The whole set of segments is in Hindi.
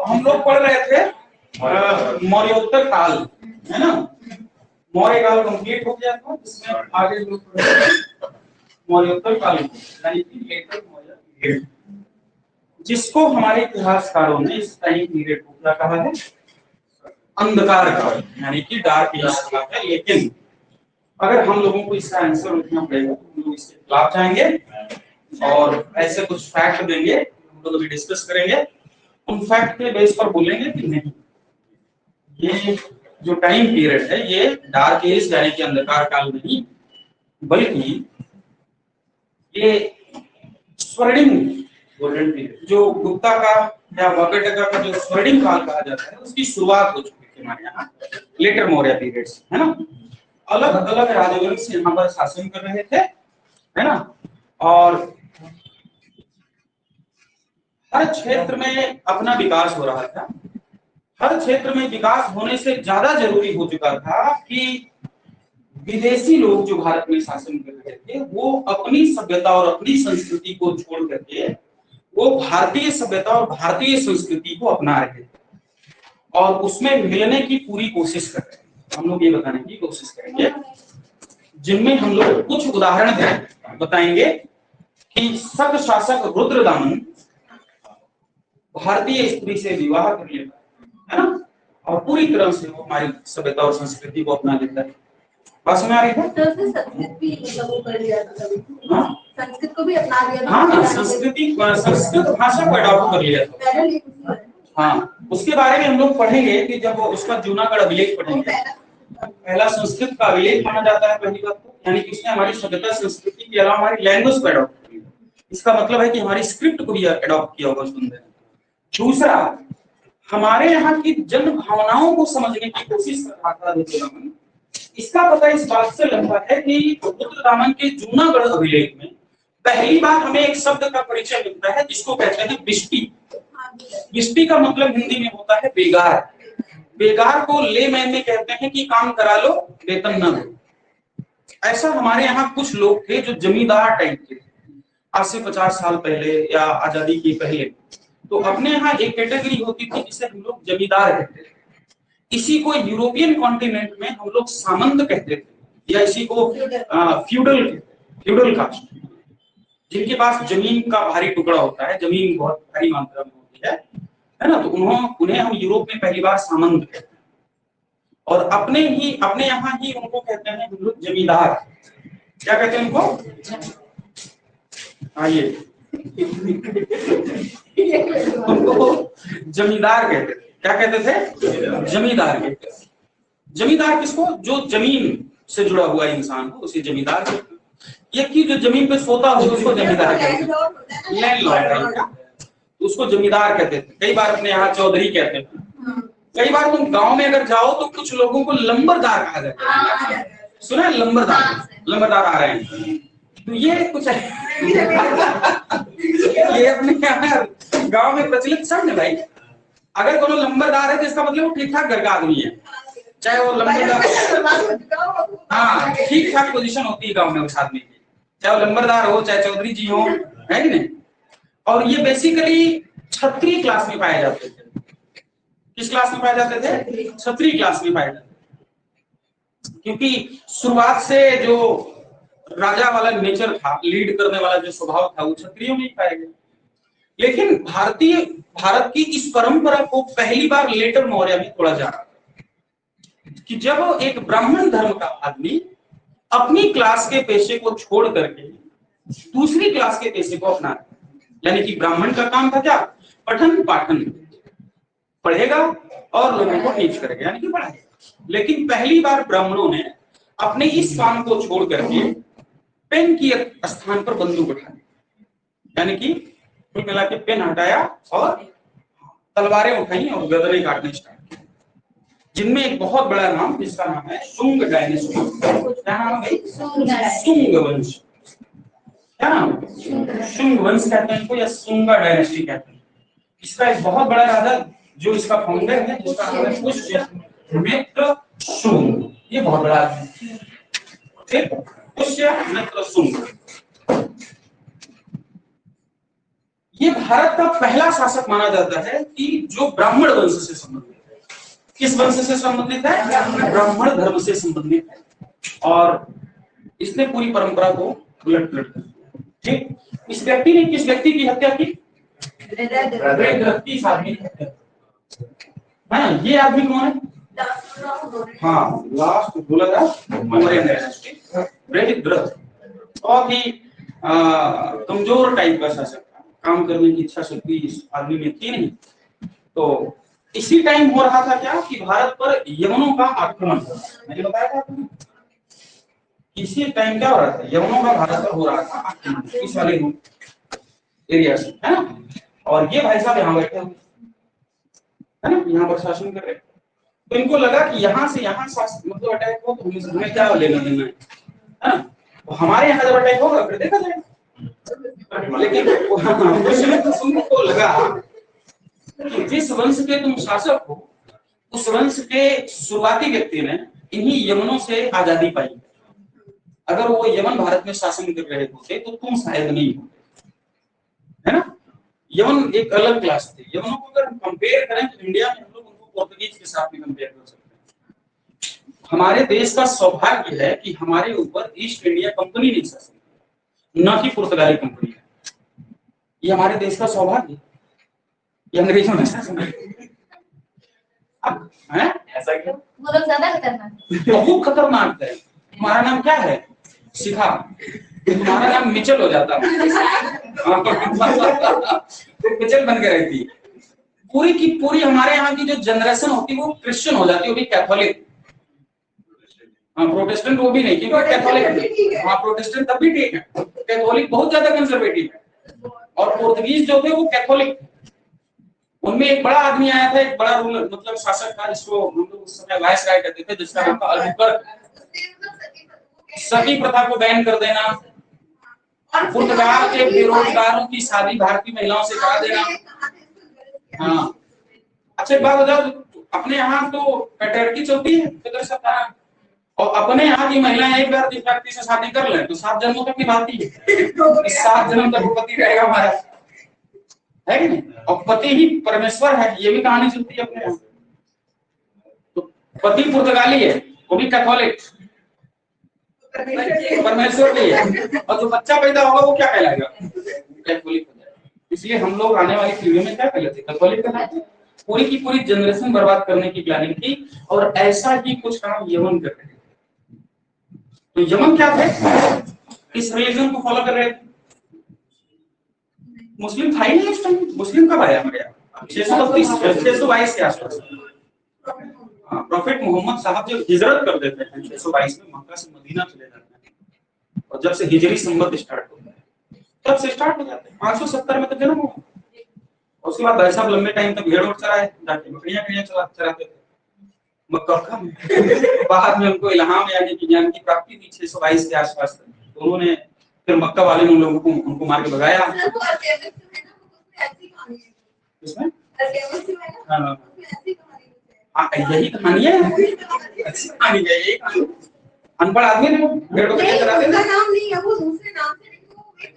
हम लोग पढ़ रहे थे मौर्योत्तर काल, है ना। मौर्य काल कंप्लीट हो गया था, इसमें आगे लोग पढ़ रहे हैं मौर्योत्तर काल, यानी कि लेटर मौर्य पीरियड, जिसको हमारे इतिहासकारों ने इस टाइम पीरियड को क्या कहा है, अंधकार काल, यानी कि डार्क एज कहा है। लेकिन अगर हम लोगों को इसका आंसर लिखना पड़ेगा तो हम लोग इसके खिलाफ जाएंगे और ऐसे कुछ फैक्ट देंगे, हम लोग अभी डिस्कस करेंगे। उन फैक्ट के बेस पर बोलेंगे कि नहीं, ये जो टाइम पीरियड है ये डार्क एज यानी कि अंधकार काल नहीं, बल्कि ये स्वर्णिम गोल्डन पीरियड, जो गुप्ता का या वाकाटका का जो स्वर्णिम काल कहा जाता है, उसकी शुरुआत हो चुकी है हमारे यहाँ लेटर मौर्य पीरियड से, है ना। अलग अलग राजवंश यहाँ पर शासन कर रहे थे, है ना। और हर क्षेत्र में अपना विकास हो रहा था। हर क्षेत्र में विकास होने से ज्यादा जरूरी हो चुका था कि विदेशी लोग जो भारत में शासन कर रहे थे वो अपनी सभ्यता और अपनी संस्कृति को छोड़ करके वो भारतीय सभ्यता और भारतीय संस्कृति को अपना रहे थे और उसमें मिलने की पूरी कोशिश कर रहे थे। हम लोग ये बताने की कोशिश करेंगे, जिनमें हम लोग कुछ उदाहरण बताएंगे कि शक शासक रुद्रदामन भारतीय स्त्री से विवाह कर लेता है ना, और पूरी तरह से वो हमारी सभ्यता और संस्कृति को अपना लेता है। बात समझ आ रही है? संस्कृत भी मतलब वो कर लिया था, संस्कृत को भी अपना लिया था। हाँ, संस्कृत भाषा को अडॉप्ट कर लिया था। हाँ, उसके बारे में हम लोग पढ़ेंगे कि जब उसका जूनागढ़ अभिलेख पढ़ेंगे, पहला संस्कृत का अभिलेख माना जाता है पहली बात तो, यानी कि उसने हमारी सभ्यता संस्कृति के अलावा हमारी लैंग्वेज को अडॉप्ट किया। इसका मतलब है कि हमारी स्क्रिप्ट को भी अडॉप्ट किया होगा उसने। दूसरा, हमारे यहाँ की जन भावनाओं को समझने की कोशिश कर रहा था रुद्रदामन। इसका पता इस बात से लगता है कि रुद्रदामन के जूनागढ़ अभिलेख में पहली बार हमें एक शब्द का परिचय मिलता है जिसको कहते हैं बिस्टी। बिस्टी का मतलब हिंदी में होता है बेगार। बेगार को लेमैन में कहते हैं कि काम करा लो वेतन न दो। ऐसा हमारे यहाँ कुछ लोग थे जो जमींदार टाइप के, आज से 50 साल पहले या आजादी के पहले। तो अपने यहाँ एक कैटेगरी होती थी जिसे हम लोग जमींदार कहते थे। इसी को यूरोपियन कॉन्टिनेंट में हम लोग सामंत कहते थे, या इसी को फ्यूडल कास्ट, जिनके पास जमीन का भारी टुकड़ा होता है, जमीन बहुत भारी मात्रा में होती है ना। तो उन्हें हम यूरोप में पहली बार सामंत कहते हैं और अपने यहाँ ही उनको कहते हैं हम लोग जमींदार। क्या कहते हैं उनको? आइए, उनको जमींदार कहते थे। क्या कहते थे? जमींदार कहते थे। जमींदार किसको? जो जमीन से जुड़ा हुआ इंसान हो उसे जमींदार कहते हैं। ये कि जो जमीन पे सोता हो उसको जमींदार कहते हैं, लैंडलॉर्ड, उसको जमींदार कहते थे। कई बार अपने यहाँ चौधरी कहते थे। कई बार तुम गांव में अगर जाओ तो कुछ लोगों को लंबरदार कहा जाता है। सुना है लंबरदार? लंबरदार आ रहे हैं तो ये कुछ है ये अपने यहाँ गांव में प्रचलित शब्द है भाई। अगर कोनो लंबरदार है तो इसका मतलब वो ठीक ठाक घर का आदमी है, चाहे वो लंबरदार, हाँ ठीक ठाक पोजीशन होती है गांव में उस आदमी की, चाहे वो लंबरदार हो चाहे चौधरी जी हो, है कि नहीं। और ये बेसिकली क्षत्रिय क्लास में पाए जाते थे। किस क्लास में पाए जाते थे? क्षत्रिय क्लास में पाए जाते थे, क्योंकि शुरुआत से जो राजा वाला नेचर था, लीड करने वाला जो स्वभाव था, वो क्षत्रियों में ही पाया गया। लेकिन भारत की इस परंपरा को पहली बार लेटर मौर्य में तोड़ा जा रहा था कि जब एक ब्राह्मण धर्म का आदमी अपनी क्लास के पेशे को छोड़ करके दूसरी क्लास के पेशे को अपना, यानी कि ब्राह्मण का काम था क्या? पठन पाठन, पढ़ेगा और लोगों को नीच करेगा, यानी कि पढ़ाएगा। लेकिन पहली बार ब्राह्मणों ने अपने इस काम को छोड़ करके पेन की स्थान पर बंदूक उठा दी, यानी कि कुल मिला के पेन हटाया और तलवारें उठाई और गदरे काटने स्टार्ट किए, जिनमें एक बहुत बड़ा नाम, जिसका नाम है शुंग डायनेस्टी। क्या नाम है? शुंग वंश। क्या नाम? शुंग वंश कहते हैं इनको, या शुंगा डायनेस्टी कहते हैं। इसका एक बहुत बड़ा राजा जो इसका फाउंडर है, जिसका नाम है पुष्यमित्र शुंग। ये बहुत बड़ा आदमी है, पुष्यमित्र शुंग। ये भारत का पहला शासक माना जाता है कि जो ब्राह्मण वंश से संबंधित है। किस वंश से संबंधित है? ब्राह्मण धर्म से संबंधित है। और इसने पूरी परंपरा को उलट पलट कर दिया। ठीक, इस व्यक्ति ने किस व्यक्ति की हत्या की? इस आदमी की हत्या। हाँ, ये आदमी कौन है? हाँ, लास्ट बोला था मौर्य डायनेस्टी, बृहद्रथ। बहुत ही कमजोर टाइप का शासक था, काम करने की इच्छा शक्ति इस आदमी में थी नहीं। तो इसी टाइम हो रहा था क्या कि भारत पर यवनों का आक्रमण, मैंने बताया था आपको। इसी टाइम क्या हो रहा था? यवनों का भारत पर हो रहा था आक्रमण, इस वाले एरिया से, है ना। और ये भाई साहब यहाँ बैठे हुए, है ना, यहाँ पर शासन कर रहे। तो इनको लगा कि यहाँ से यहाँ मतलब अटैक हो तो हमें क्या लेना देना है ना। तो हमारे यहाँ जब अटैक होगा फिर देखा जाएगा। लेकिन तुमको लगा कि जिस वंश के तुम शासक हो, उस वंश के शुरुआती व्यक्ति ने इन्हीं यमनों से आजादी पाई। अगर वो यमन भारत में शासन कर रहे होते तो तुम शायद नहीं होते, है ना। यमन एक अलग क्लास थे। यमनों को अगर हम कंपेयर करें तो इंडिया में हम लोग उनको पोर्तुगीज के साथ में कंपेयर कर सकते हैं। हमारे देश का सौभाग्य है कि हमारे ऊपर ईस्ट इंडिया कंपनी ने शासन किया, न कि पुर्तगाली कंपनी ने। ये हमारे देश का सौभाग्य, ये अंग्रेजों ने शासन किया। है ऐसा क्यों? वो लोग ज्यादा खतरनाक है। बहुत खतरनाक है। हमारा नाम क्या है? शिखा। तुम्हारा नाम मिचल हो जाता मिचल बन के रहती। पूरी की पूरी हमारे यहाँ की जो जनरेशन होती है वो क्रिश्चियन हो जाती है, वो भी कैथोलिक। प्रोटेस्टेंट वो भी नहीं, क्योंकि कैथोलिक। हाँ, प्रोटेस्टेंट तब भी ठीक है, कैथोलिक बहुत ज्यादा कंजर्वेटिव है। और पोर्तुगीज जो थे वो कैथोलिक। उनमें एक बड़ा आदमी आया था, एक बड़ा रूलर, मतलब शासक था, जिसको हम लोग उस समय वायसराय कहते थे, जिसका नाम था अल्बुकर्क। सती प्रथा को बैन कर देना, पुर्तगाल के बेरोजगारों की शादी भारतीय महिलाओं से करा देना। हाँ, अच्छा एक बात बताओ, अपने यहाँ तो पैट्रियार्की चलती है, फिक्र सत्ता, और अपने यहाँ की महिलाएं एक बार जिस व्यक्ति से शादी कर ले तो 7 जन्मों तक निभाती है। 7 जन्म तक पति रहेगा हमारा, है कि नहीं। और पति ही परमेश्वर है, ये भी कहानी चलती है अपने यहाँ। तो पति पुर्तगाली है, वो भी कैथोलिक, परमेश्वर भी है, और जो बच्चा पैदा होगा वो क्या कहलाएगा? कैथोलिक हो जाएगा। इसलिए हम लोग आने वाली पीढ़ी में क्या कहलाते? कैथोलिक कहलाते। पूरी की पूरी जनरेशन बर्बाद करने की प्लानिंग थी, और ऐसा ही कुछ काम यमन कर रहे थे। तो यमन क्या थे? किस रिलीजन को फॉलो कर रहे थे? मुस्लिम था ही नहीं उस टाइम। मुस्लिम कब आया हमारे यहाँ? 622 के आसपास। प्रॉफिट मोहम्मद साहब जब हिजरत कर देते हैं 622 में, मक्का से मदीना चले जाते हैं, और जब से हिजरी संवत स्टार्ट होता है तब से स्टार्ट हो जाते हैं। 570 में तो जन्म हुआ। उसके बाद भाई साहब लंबे टाइम तक भेड़ और चराए, जाके बकरियां चराते थे मक्का में। बाद में उनको इल्हाम यानी कि ज्ञान की प्राप्ति थी 622 के आसपास, तो उन्होंने फिर मक्का वाले ने उन लोगों को उनको मार के भगाया। इसमें यही कहानी है, अच्छी कहानी है ये। अनपढ़ आदमी ने भेड़ बकरियां चराते थे। नाम नहीं है, वो दूसरे नाम से, वो एक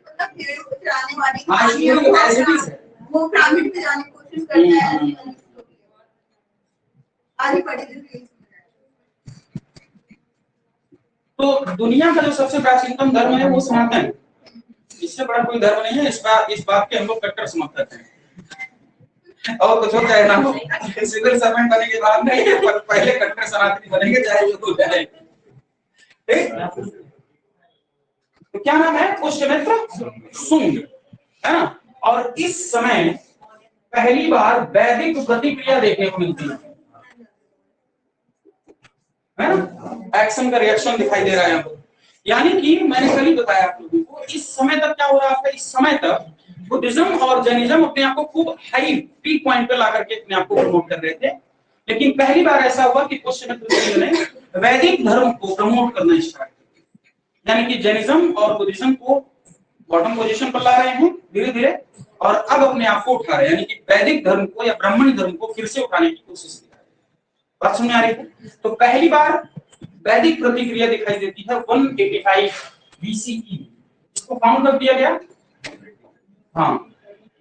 मतलब भेड़ को चराने वाली। हाँ, ये वो पिरामिड में जाने की कोशिश करता है। आगे पढ़े। तो दुनिया का जो सबसे प्राचीनतम धर्म है वो सनातन है। इससे बड़ा कोई धर्म नहीं है। इस बात के हम लोग कट्टर समर्थक हैं। और कुछ हो चाहे ना हो, सिविल सर्वेंट बने के बाद नहीं, पर पहले कट्टर सनातनी बनेंगे, चाहे जो हो जाए। तो क्या नाम है? पुष्यमित्र शुंग, है ना। और इस समय पहली बार वैदिक प्रतिक्रिया देखने को मिलती है ना। एक्शन का रिएक्शन दिखाई दे रहा है आपको। यानी कि मैंने कल ही बताया आप लोगों को, इस समय तक क्या हो रहा था? इस समय तक बुद्धिज्म और जैनिज्म अपने आप को खूब हाई पीक पॉइंट पे ला करके अपने आप को प्रमोट कर रहे थे। लेकिन पहली बार ऐसा हुआ कि पुष्यमित्र ने वैदिक धर्म को प्रमोट करना स्टार्ट किया। यानी कि जैनिज्म और बुद्धिज्म को बॉटम पोजीशन पर ला रहे हैं धीरे धीरे, और अब अपने आप को उठा रहे हैं, यानी कि वैदिक धर्म को या ब्राह्मणी धर्म को फिर से उठाने की कोशिश की। बात समझ आ रही है? तो पहली बार वैदिक प्रतिक्रिया दिखाई देती है 185 BCE। इसको फाउंड कर दिया गया। हाँ,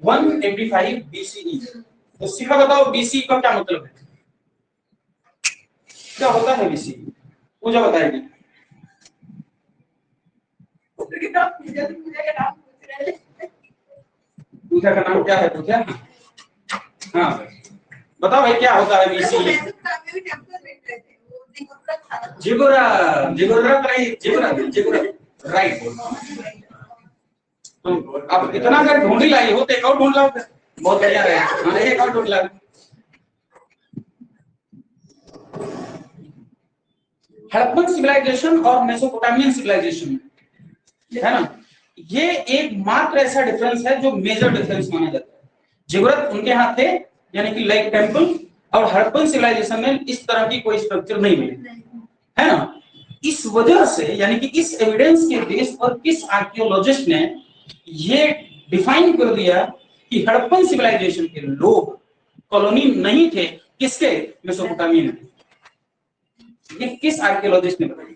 185 BCE। तो सीखा बताओ BCE का क्या मतलब है, क्या होता है BCE? पूजा बताएगी। पूजा का नाम क्या है पूजा? हाँ बताओ भाई क्या होता है BCE? जिगुरा, जिगुरा राइट। तो अब इतना अगर ढूंढ ही लाई हो तो एक और ढूंढ लाओ, बहुत बढ़िया रहेगा। हाँ एक और ढूंढ लाओ। हड़प्पन सिविलाइजेशन और मेसोपोटामियन सिविलाइजेशन है ना, ये एक मात्र ऐसा डिफरेंस है जो मेजर डिफरेंस माना जाता है। जिगुरत उनके यहाँ थे यानी कि लाइक टेंपल, और हड़प्पन सिविलाइजेशन में इस तरह की कोई स्ट्रक्चर नहीं मिली है ना। इस वजह से यानी कि इस एविडेंस के बेस पर किस आर्कियोलॉजिस्ट ने ये डिफाइन कर दिया कि हड़प्पन सिविलाइजेशन के लोग कॉलोनी नहीं थे किसके, मेसोपोटामिया में। ये किस आर्कियोलॉजिस्ट ने बताया?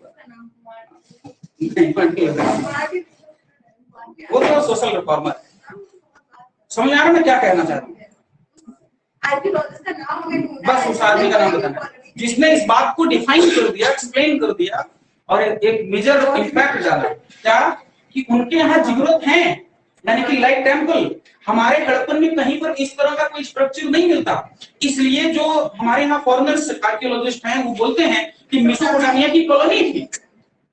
वो तो सोशल रिफॉर्मर। समझ आ रहा है मैं क्या कहना चाहता हूँ? आर्कियोलॉजिस्ट का नाम हमें ढूंढना बस उस आदमी का नाम बताना जिसने इस बात को डिफाइन कर दिया, एक्सप्लेन कर दिया और एक मेजर इंपैक्ट डाला। क्या कि उनके यहाँ जिगुरत हैं यानी कि लाइक टेंपल। हमारे हड़प्पन में कहीं पर इस तरह का कोई स्ट्रक्चर नहीं मिलता, इसलिए जो हमारे यहाँ फॉरेनर्स आर्कियोलॉजिस्ट हैं वो बोलते हैं कि मेसोपोटामिया की कॉलोनी थी।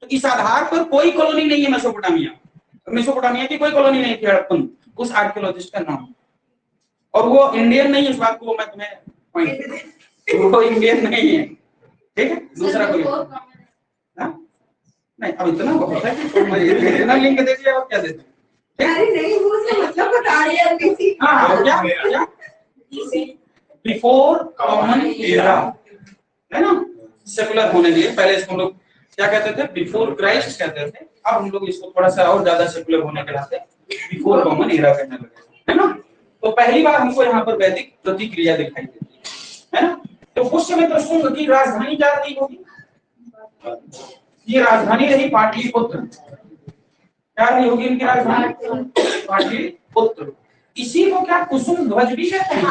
तो इस आधार पर कोई कॉलोनी नहीं है मेसोपोटामिया, मेसोपोटामिया की कोई कॉलोनी नहीं थी हड़प्पन, उस आर्कियोलॉजिस्ट का नाम। और वो इंडियन नहीं है, इस बात को मैं तुम्हें पॉइंट, वो इंडियन नहीं है, ठीक है। दूसरा कोई नहीं, अब इतना बहुत है कि इतना लिंक दे दिया और क्या देते हैं। अरे नहीं वो उसका मतलब बता रही है किसी। हाँ क्या बिफोर कॉमन एरा है ना, सेकुलर होने के लिए। पहले इसको लोग क्या कहते थे, बिफोर क्राइस्ट कहते थे। अब हम लोग इसको थोड़ा सा और ज्यादा सेकुलर होने के नाते बिफोर कॉमन एरा कहने लगे है ना। तो पहली बार हमको यहाँ पर वैदिक प्रतिक्रिया दिखाई देती है ना। तो उस समय तो शुंग की राजधानी क्या रही होगी, ये राजधानी रही पाटलिपुत्र। क्या रही होगी इनकी राजधानी? पाटलिपुत्र। इसी को क्या कुसुम ध्वज भी कहते हैं?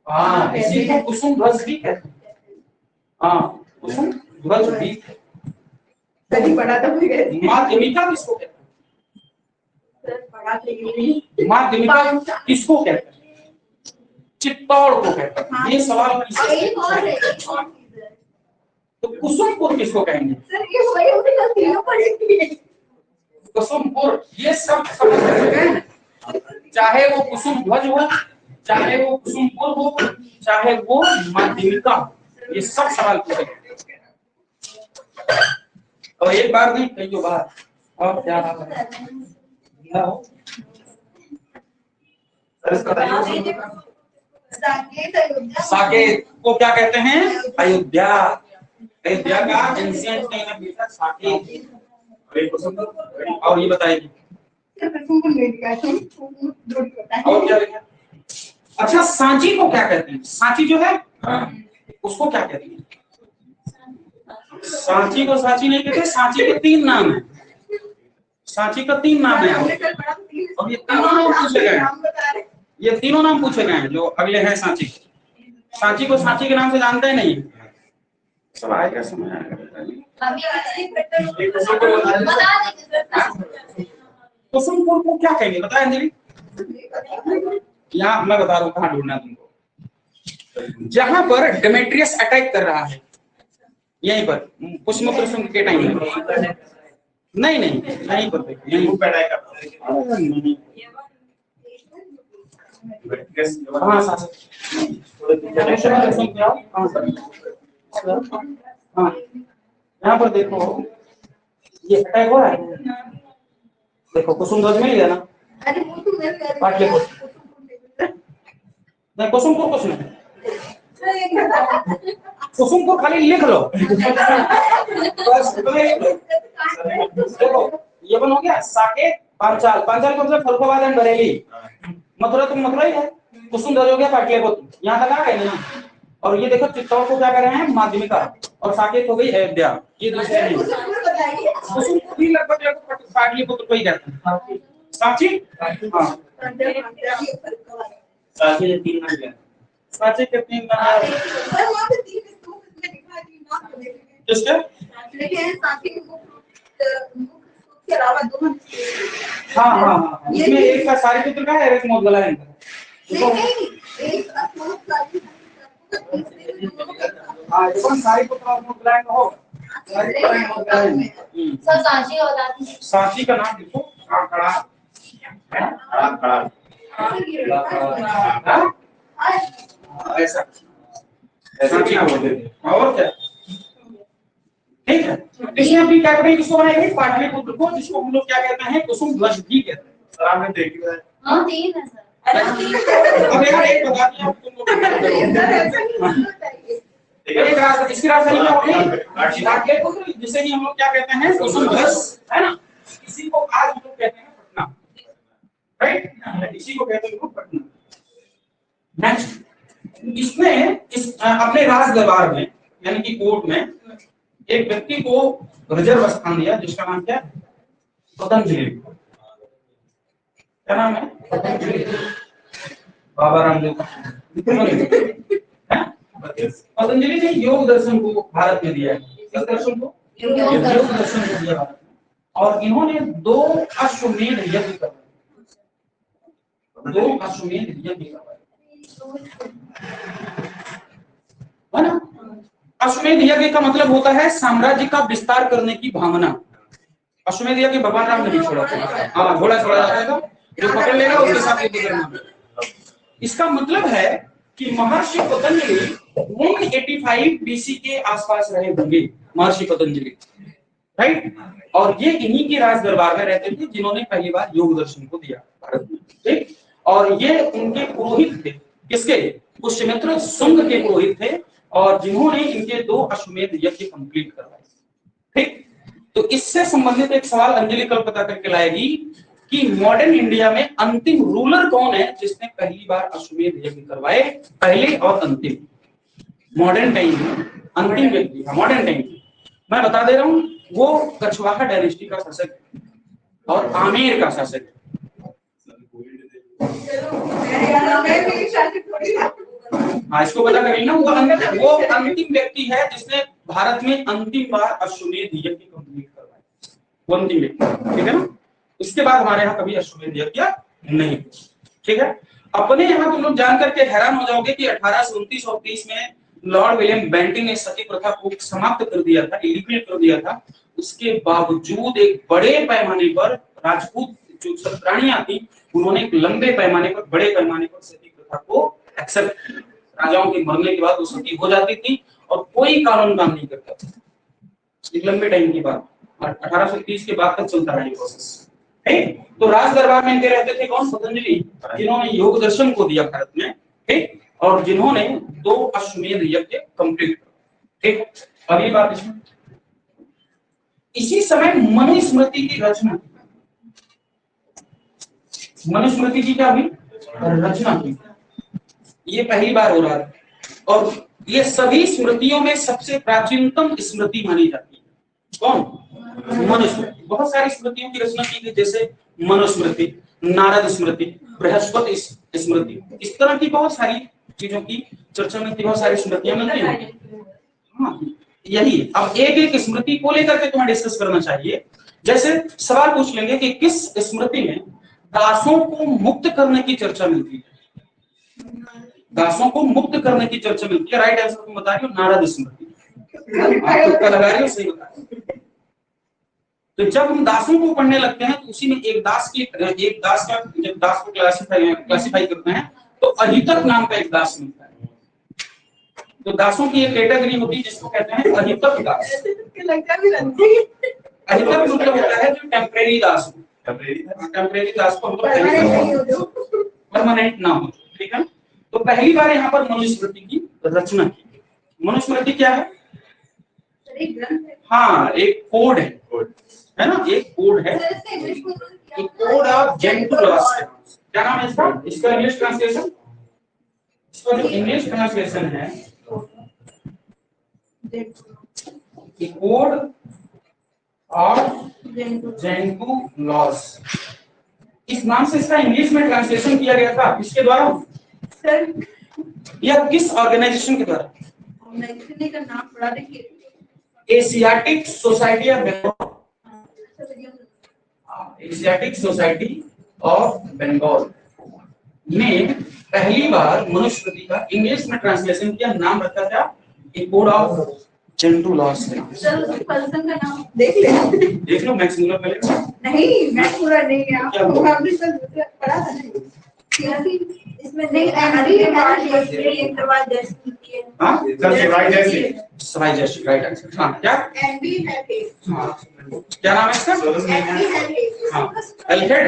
हाँ इसी को कुसुम ध्वज भी कहते हैं। हाँ कुसुम ध्वज भी। कभी पढ़ा था मुझे। माध्यमिका किसको कहते हैं? माध्यमिका किसको कहते हैं? चित्तौड़ को कहते हैं। ये सवाल तो कुसुमपुर किसको कहेंगे? सर ये वही होती है कुसुमपुर। ये सब समझ गए, चाहे वो कुसुम ध्वज हो, चाहे वो कुसुमपुर हो, चाहे वो माध्यमिका, ये सब सवाल पूछे। और एक बार नहीं कई बार। और क्या बात है? साकेत को क्या कहते हैं? अयोध्या। अयोध्या का एंशिएंट नेम है बेटा साकेत। और ये बताएगी और क्या लिखा? अच्छा सांची को क्या कहते हैं? सांची जो है उसको क्या कहते हैं? सांची को सांची नहीं कहते, सांची के 3 नाम है। सांची का 3 नाम है और ये तीनों नाम पूछे गए, ये तीनों नाम पूछे गए हैं जो अगले हैं सांची। सांची को सांची के नाम से जानते हैं नहीं? सब आएगा समय आएगा। कुसुमपुर को क्या कहेंगे बताएं अंजलि? यहाँ मैं बता रहा हूँ कहाँ ढूंढना तुमको। जहां पर डेमेट्रियस अटैक कर रहा है, यहीं पर पुष्यमित्र शुंग के टाइम में। नहीं नहीं यहीं पर यहीं पर अटैक करता है। हाँ यहाँ पर देखो ये अटैक हो रहा है, देखो कुसुम ध्वज मिल गया ना। पाटलिपुत्र नहीं, कुसुमपुर कुछ नहीं, कुसुमपुर खाली लिख लो बस। देखो ये बन हो गया साकेत, पांचाल। पांचाल मतलब फरुखाबाद एंड बरेली। मथुरा तो मथुरा ही है। कुसुम ध्वज हो गया पाटलिपुत्र, यहाँ तक आ गए ना। और ये देखो चित्तौड़ को क्या कर रहे हैं? माध्यमिका। और साकेत हो गई अयोध्या। ये दूसरे नहीं, कुसुमपुर भी लगभग पाटलिपुत्र को ही कहते हैं। सांची, हाँ साथी ने 3 नंबर सांची के 3 नंबर किसके? हाँ हाँ हाँ, इसमें एक का सारिपुत्र का है, एक मोदगलायन का। हाँ, देखो सारिपुत्र और मोदगलायन का होगा। सब सांची और दादी। सांची का नाम लिखो, आंकड़ा ऐसा सांची को बोलते हैं। और क्या, ठीक है। इसमें अपनी कैपिटल किसको बनाएंगे? पाटलिपुत्र को, जिसको हम लोग क्या कहते हैं? कुसुम ध्वज भी कहते हैं। सर आपने देखी है? हाँ 3 है सर। अब यार एक बता दिया तुम लोग, एक रास्ता, इसकी राजधानी क्या होगी? पाटलिपुत्र, जिसे कि हम लोग क्या कहते हैं? कुसुम ध्वज, है ना? इसी को आज हम लोग कहते हैं पटना, राइट? इसी को कहते हैं पटना। नेक्स्ट, इसने अपने राज दरबार में यानी कि कोर्ट में एक व्यक्ति को रिजर्व स्थान दिया, जिसका नाम क्या है? पतंजलि। क्या नाम है? पतंजलि। बाबा रामदेव का पतंजलि ने योग दर्शन को भारत में दिया है। किस दर्शन को? योग दर्शन को दिया भारत में। और इन्होंने 2 अश्वमेध यज्ञ करवाए, 2 अश्वमेध यज्ञ करवाए, है ना? अश्वमेध यज्ञ का मतलब होता है साम्राज्य का विस्तार करने की भावना। अश्वमेध यज्ञ भगवान राम ने भी छोड़ा था। हाँ, घोड़ा छोड़ा जाता था, जो पकड़ लेगा उसके साथ युद्ध करना। इसका मतलब है कि महर्षि पतंजलि 185 बीसी के आसपास रहे होंगे, महर्षि पतंजलि, राइट? और ये इन्हीं के राज दरबार में रहते थे, जिन्होंने पहली बार योग दर्शन को दिया भारत में, ठीक? और ये उनके पुरोहित थे। किसके? पुष्यमित्र शुंग के पुरोहित थे, और जिन्होंने इनके 2 अश्वमेध यज्ञ कंप्लीट करवाए, ठीक? तो इससे संबंधित एक सवाल अंजलि कल पता करके लाएगी कि मॉडर्न इंडिया में अंतिम रूलर कौन है जिसने पहली बार अश्वमेध यज्ञ करवाए, पहले और अंतिम, मॉडर्न टाइम में अंतिम व्यक्ति, मॉडर्न टाइम मैं बता दे रहा हूं, वो कछवाहा डायनेस्टी का शासक और आमेर का शासक। हाँ, इसको पता कर लेना, वो अंतिम व्यक्ति है जिसने भारत में अंतिम बार अश्वमेध यज्ञ कंप्लीट करवाया, वो अंतिम व्यक्ति, ठीक है ना? इसके बाद हमारे यहाँ कभी अश्वमेध यज्ञ नहीं, ठीक है? अपने यहाँ तुम लोग जान करके हैरान हो जाओगे कि 1829 और 30 में लॉर्ड विलियम बेंटिंग ने सती प्रथा को समाप्त कर दिया था, एलिमिनेट कर दिया था। उसके बावजूद एक बड़े पैमाने पर राजपूत जो सत्राणियां थी, उन्होंने एक लंबे पैमाने पर, बड़े पैमाने पर सती प्रथा को एक्सेप्ट किया। राजाओं के मरने के बाद वो सती हो जाती थी और कोई कानून काम नहीं करता था, एक लंबे टाइम के बाद, 1830 के बाद तक चलता रहा ये प्रोसेस। तो राज दरबार में इनके रहते थे कौन? पतंजलि, जिन्होंने योग दर्शन को दिया भारत में, ठीक? और जिन्होंने 2 अश्वमेध यज्ञ कंप्लीट किया, ठीक? अगली बात इसमें, इसी समय मनुस्मृति की रचना, मनुस्मृति की क्या हुई? रचना की। ये पहली बार हो रहा है, और ये सभी स्मृतियों में सबसे प्राचीनतम स्मृति मानी जाती है। कौन? मनुस्मृति। बहुत सारी स्मृतियों की रचना की गई, जैसे मनुस्मृति, नारद स्मृति, बृहस्पति स्मृति, इस तरह की बहुत सारी चीजों की चर्चा में बहुत सारी स्मृतियां मिलती हैं। हाँ, यही। अब एक एक स्मृति को लेकर के तुम्हें डिस्कस करना चाहिए। जैसे सवाल पूछ लेंगे कि किस स्मृति में दासों को मुक्त करने की चर्चा मिलती है? दासों को मुक्त करने की चर्चा मिलती है, राइट आंसर तुम बता रही हो, नारद स्मृति। आप तुक्का लगा रही हो, सही बता रही हो। तो जब हम दासों को पढ़ने लगते हैं तो उसी में एक दास का, जब दास को क्लासिफाई करते हैं तो अहितक नाम का एक दास मिलता है। तो दासों की एक कैटेगरी होती है जिसको कहते हैं अहितक दास। अहितक मतलब होता है जो टेम्परेरी दास हो, टेम्परेरी दास को परमानेंट ना हो, ठीक है? तो पहली बार यहाँ पर मनुस्मृति की रचना की। मनुस्मृति क्या है? हाँ, एक कोड है ना, एक कोड है, कोड ऑफ जेंटू लॉस। क्या नाम है इसका? इसका इंग्लिश ट्रांसलेशन, इसका जो इंग्लिश ट्रांसलेशन है, कोड ऑफ जेंटू लॉस। इस नाम से इसका इंग्लिश में ट्रांसलेशन किया गया था, किसके द्वारा? सर या किस ऑर्गेनाइजेशन के द्वारा? ऑर्गेनाइजेशन का नाम पढ़ा देखिए। Asiatic Society of Bengal. Asiatic Society of Bengal ने पहली बार मनुस्मृति का इंग्लिश में ट्रांसलेशन किया। नाम रखा था ए कोड ऑफ जेंटू लॉस के नाम से। सर उस पर्सन का नाम देख ले। देख लो मैक्स मिलर पहले। नहीं मैं पूरा नहीं है, आपको हमने सर पढ़ा था नहीं सियासी इसमें नहीं हमारी एक बार जैसे की है। हां सवाई जैसी। सवाई जैसी, राइट आंसर। हां क्या? एनबी है थे। हां क्या नाम है इसका? एनबी है थे। हां एलहेड।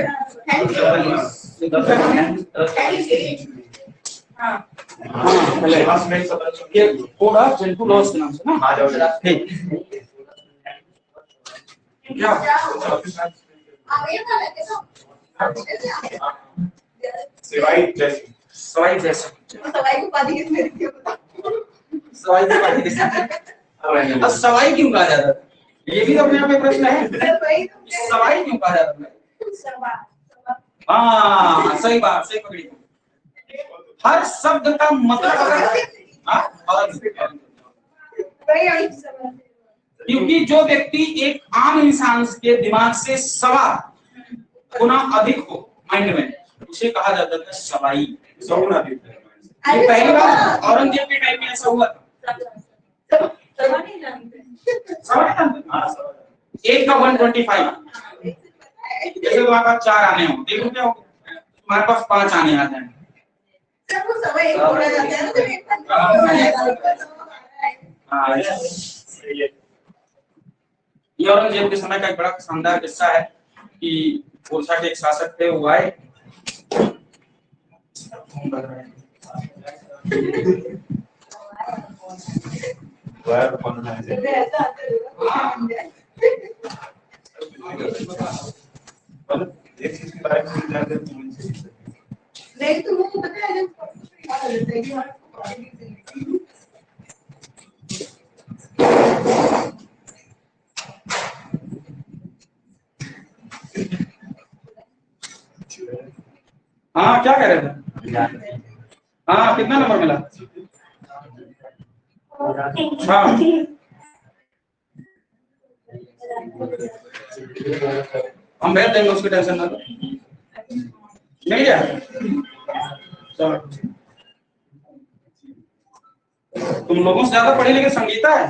हां पहले ये कोड ऑफ जेंटू लॉस के नाम से ना। आ जाओ ठीक क्या? आगे ना लगे तो सवाई जैसी। सवाई जैसी। सवाई को पादी किसने लिखी है बता। सवाई की बात है। अब सवाई क्यों कहा जाता है? ये भी तो अपने आप में प्रश्न है। सवाई क्यों कहा जाता है? सवा हाँ सही बात, सही पकड़ी। हर शब्द का मतलब अगर क्योंकि जो व्यक्ति एक आम इंसान के दिमाग से सवा गुना अधिक हो माइंड में, उसे कहा जाता था सवाई। 100 गुना अधिक। ये पहली बार औरंगजेब के टाइम में ऐसा हुआ था। सवा नहीं जानते। सवा जानते? 1 का 125। जैसे तुम्हारे पास 4 आने हो, देखो क्या हो, तुम्हारे पास 5 आने आ जाए। सब सवा एक बोला जाता है ना, तो एक हाँ ये औरंगजेब के समय का एक बड़ा शानदार किस्सा है कि ओरछा के एक शासक थे, वो आए एक चीज के बारे में जानते हैं। नहीं तो वो पता है जब हाँ क्या कह रहे थे? हाँ कितना नंबर मिला? हाँ हम भेज देंगे, उसकी टेंशन ना लो, मिल गया। चलो तुम लोगों से ज्यादा पढ़े लिखे संगीता है।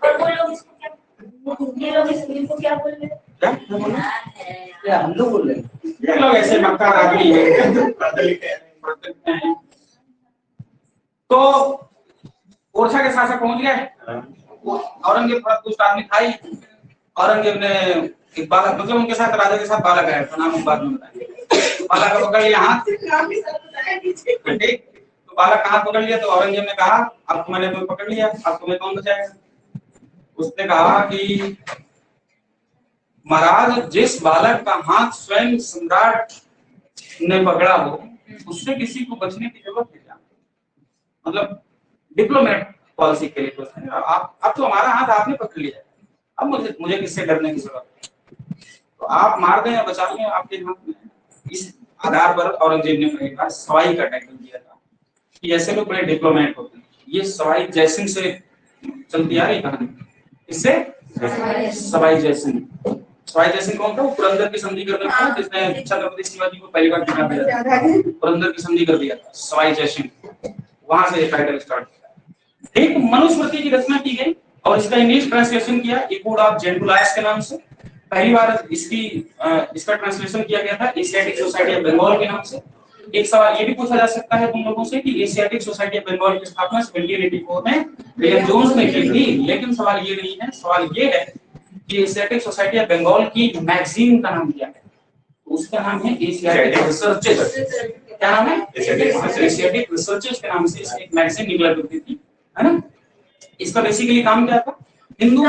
और वो लोग ये लोग इसको क्या बोल रहे हैं? क्या हम लोग बोल रहे हैं? ये लोग ऐसे मक्कार आदमी है। तो ओरछा के शासक पहुंच गए। औरंगजेब थोड़ा दुष्ट आदमी था ही। औरंगजेब ने एक बालक, मतलब उनके साथ राजा के साथ बालक आया था, नाम बाद में बताएंगे। बालक का पकड़ लिया हाथ, ठीक, तो बालक का हाथ पकड़ लिया। तो औरंगजेब ने कहा अब तो मैंने तुम्हें पकड़ लिया, अब तुम्हें कौन बचाएगा? उसने कहा कि महाराज जिस बालक का हाथ स्वयं सम्राट ने पकड़ा हो, उससे किसी को बचने की जरूरत है क्या? मतलब डिप्लोमेट पॉलिसी के लिए तो आप अब तो हमारा हाथ आपने पकड़ लिया, अब मुझे किससे डरने की जरूरत है? तो आप मार दें या बचा लें आपके हाथ में। इस आधार पर औरंगजेब ने पहली बार सवाई का टाइटल दिया था कि ऐसे लोग बड़े डिप्लोमेट होते हैं। ये सवाई जयसिंह से चलती आ रही कहानी। इससे सवाई जयसिंह। सवाई जयसिंह कौन था? वो पुरंदर की संधि करने वाला जिसने छत्रपति शिवाजी को पहली बार टिका दिया था, पुरंदर की संधि कर दिया था, सवाई जयसिंह। वहां से ये टाइटल स्टार्ट किया। ठीक, मनुस्मृति की रचना की गई और इसका इंग्लिश ट्रांसलेशन किया ए कोड ऑफ जेंटू लॉस के नाम से। पहली बार इसका ट्रांसलेशन किया गया था एशियाटिक सोसाइटी ऑफ बंगाल के नाम से। एक सवाल ये भी पूछा जा सकता है तुम लोगों से कि एशियाटिक सोसाइटी ऑफ बंगाल की स्थापना 1784 में विलियम जोन्स ने की थी, लेकिन सवाल ये नहीं है। सवाल ये है कि एशियाटिक सोसाइटी ऑफ बंगाल की मैगजीन का नाम क्या है? उसका नाम है एशियाटिक रिसर्चेस। क्या नाम है? एशियाटिक रिसर्चेस के नाम से एक मैगजीन निकला करती थी, है ना? इसका बेसिकली काम क्या था? हिंदू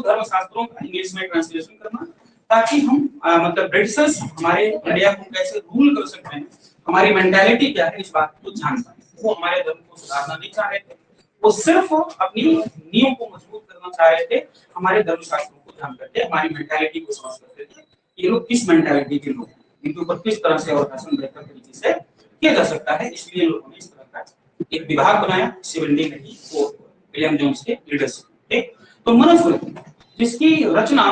धर्म शास्त्रों का इंग्लिश में ट्रांसलेशन करना, ताकि हम मतलब ब्रिटिशर्स हमारे इंडिया को कैसे रूल कर सकते हैं, हमारी मेंटालिटी क्या है, इस बात को जान पाए। वो हमारे धर्म को सुधारना नहीं चाह रहे थे, वो सिर्फ अपनी नींव को मजबूत करना चाह रहे थे, हमारे धर्म शास्त्रों को ध्यान करके हमारी मेंटालिटी को समझ सकते थे, ये लोग किस मेंटालिटी के लोग हैं, इनके ऊपर किस तरह से और शासन बेहतर तरीके से किया जा सकता है। इसलिए लोगों ने इस तरह का एक विभाग बनाया, सिविल नहीं वो विलियम जोन्स के लीडरशिप। ठीक, तो मनुस्मृति जिसकी रचना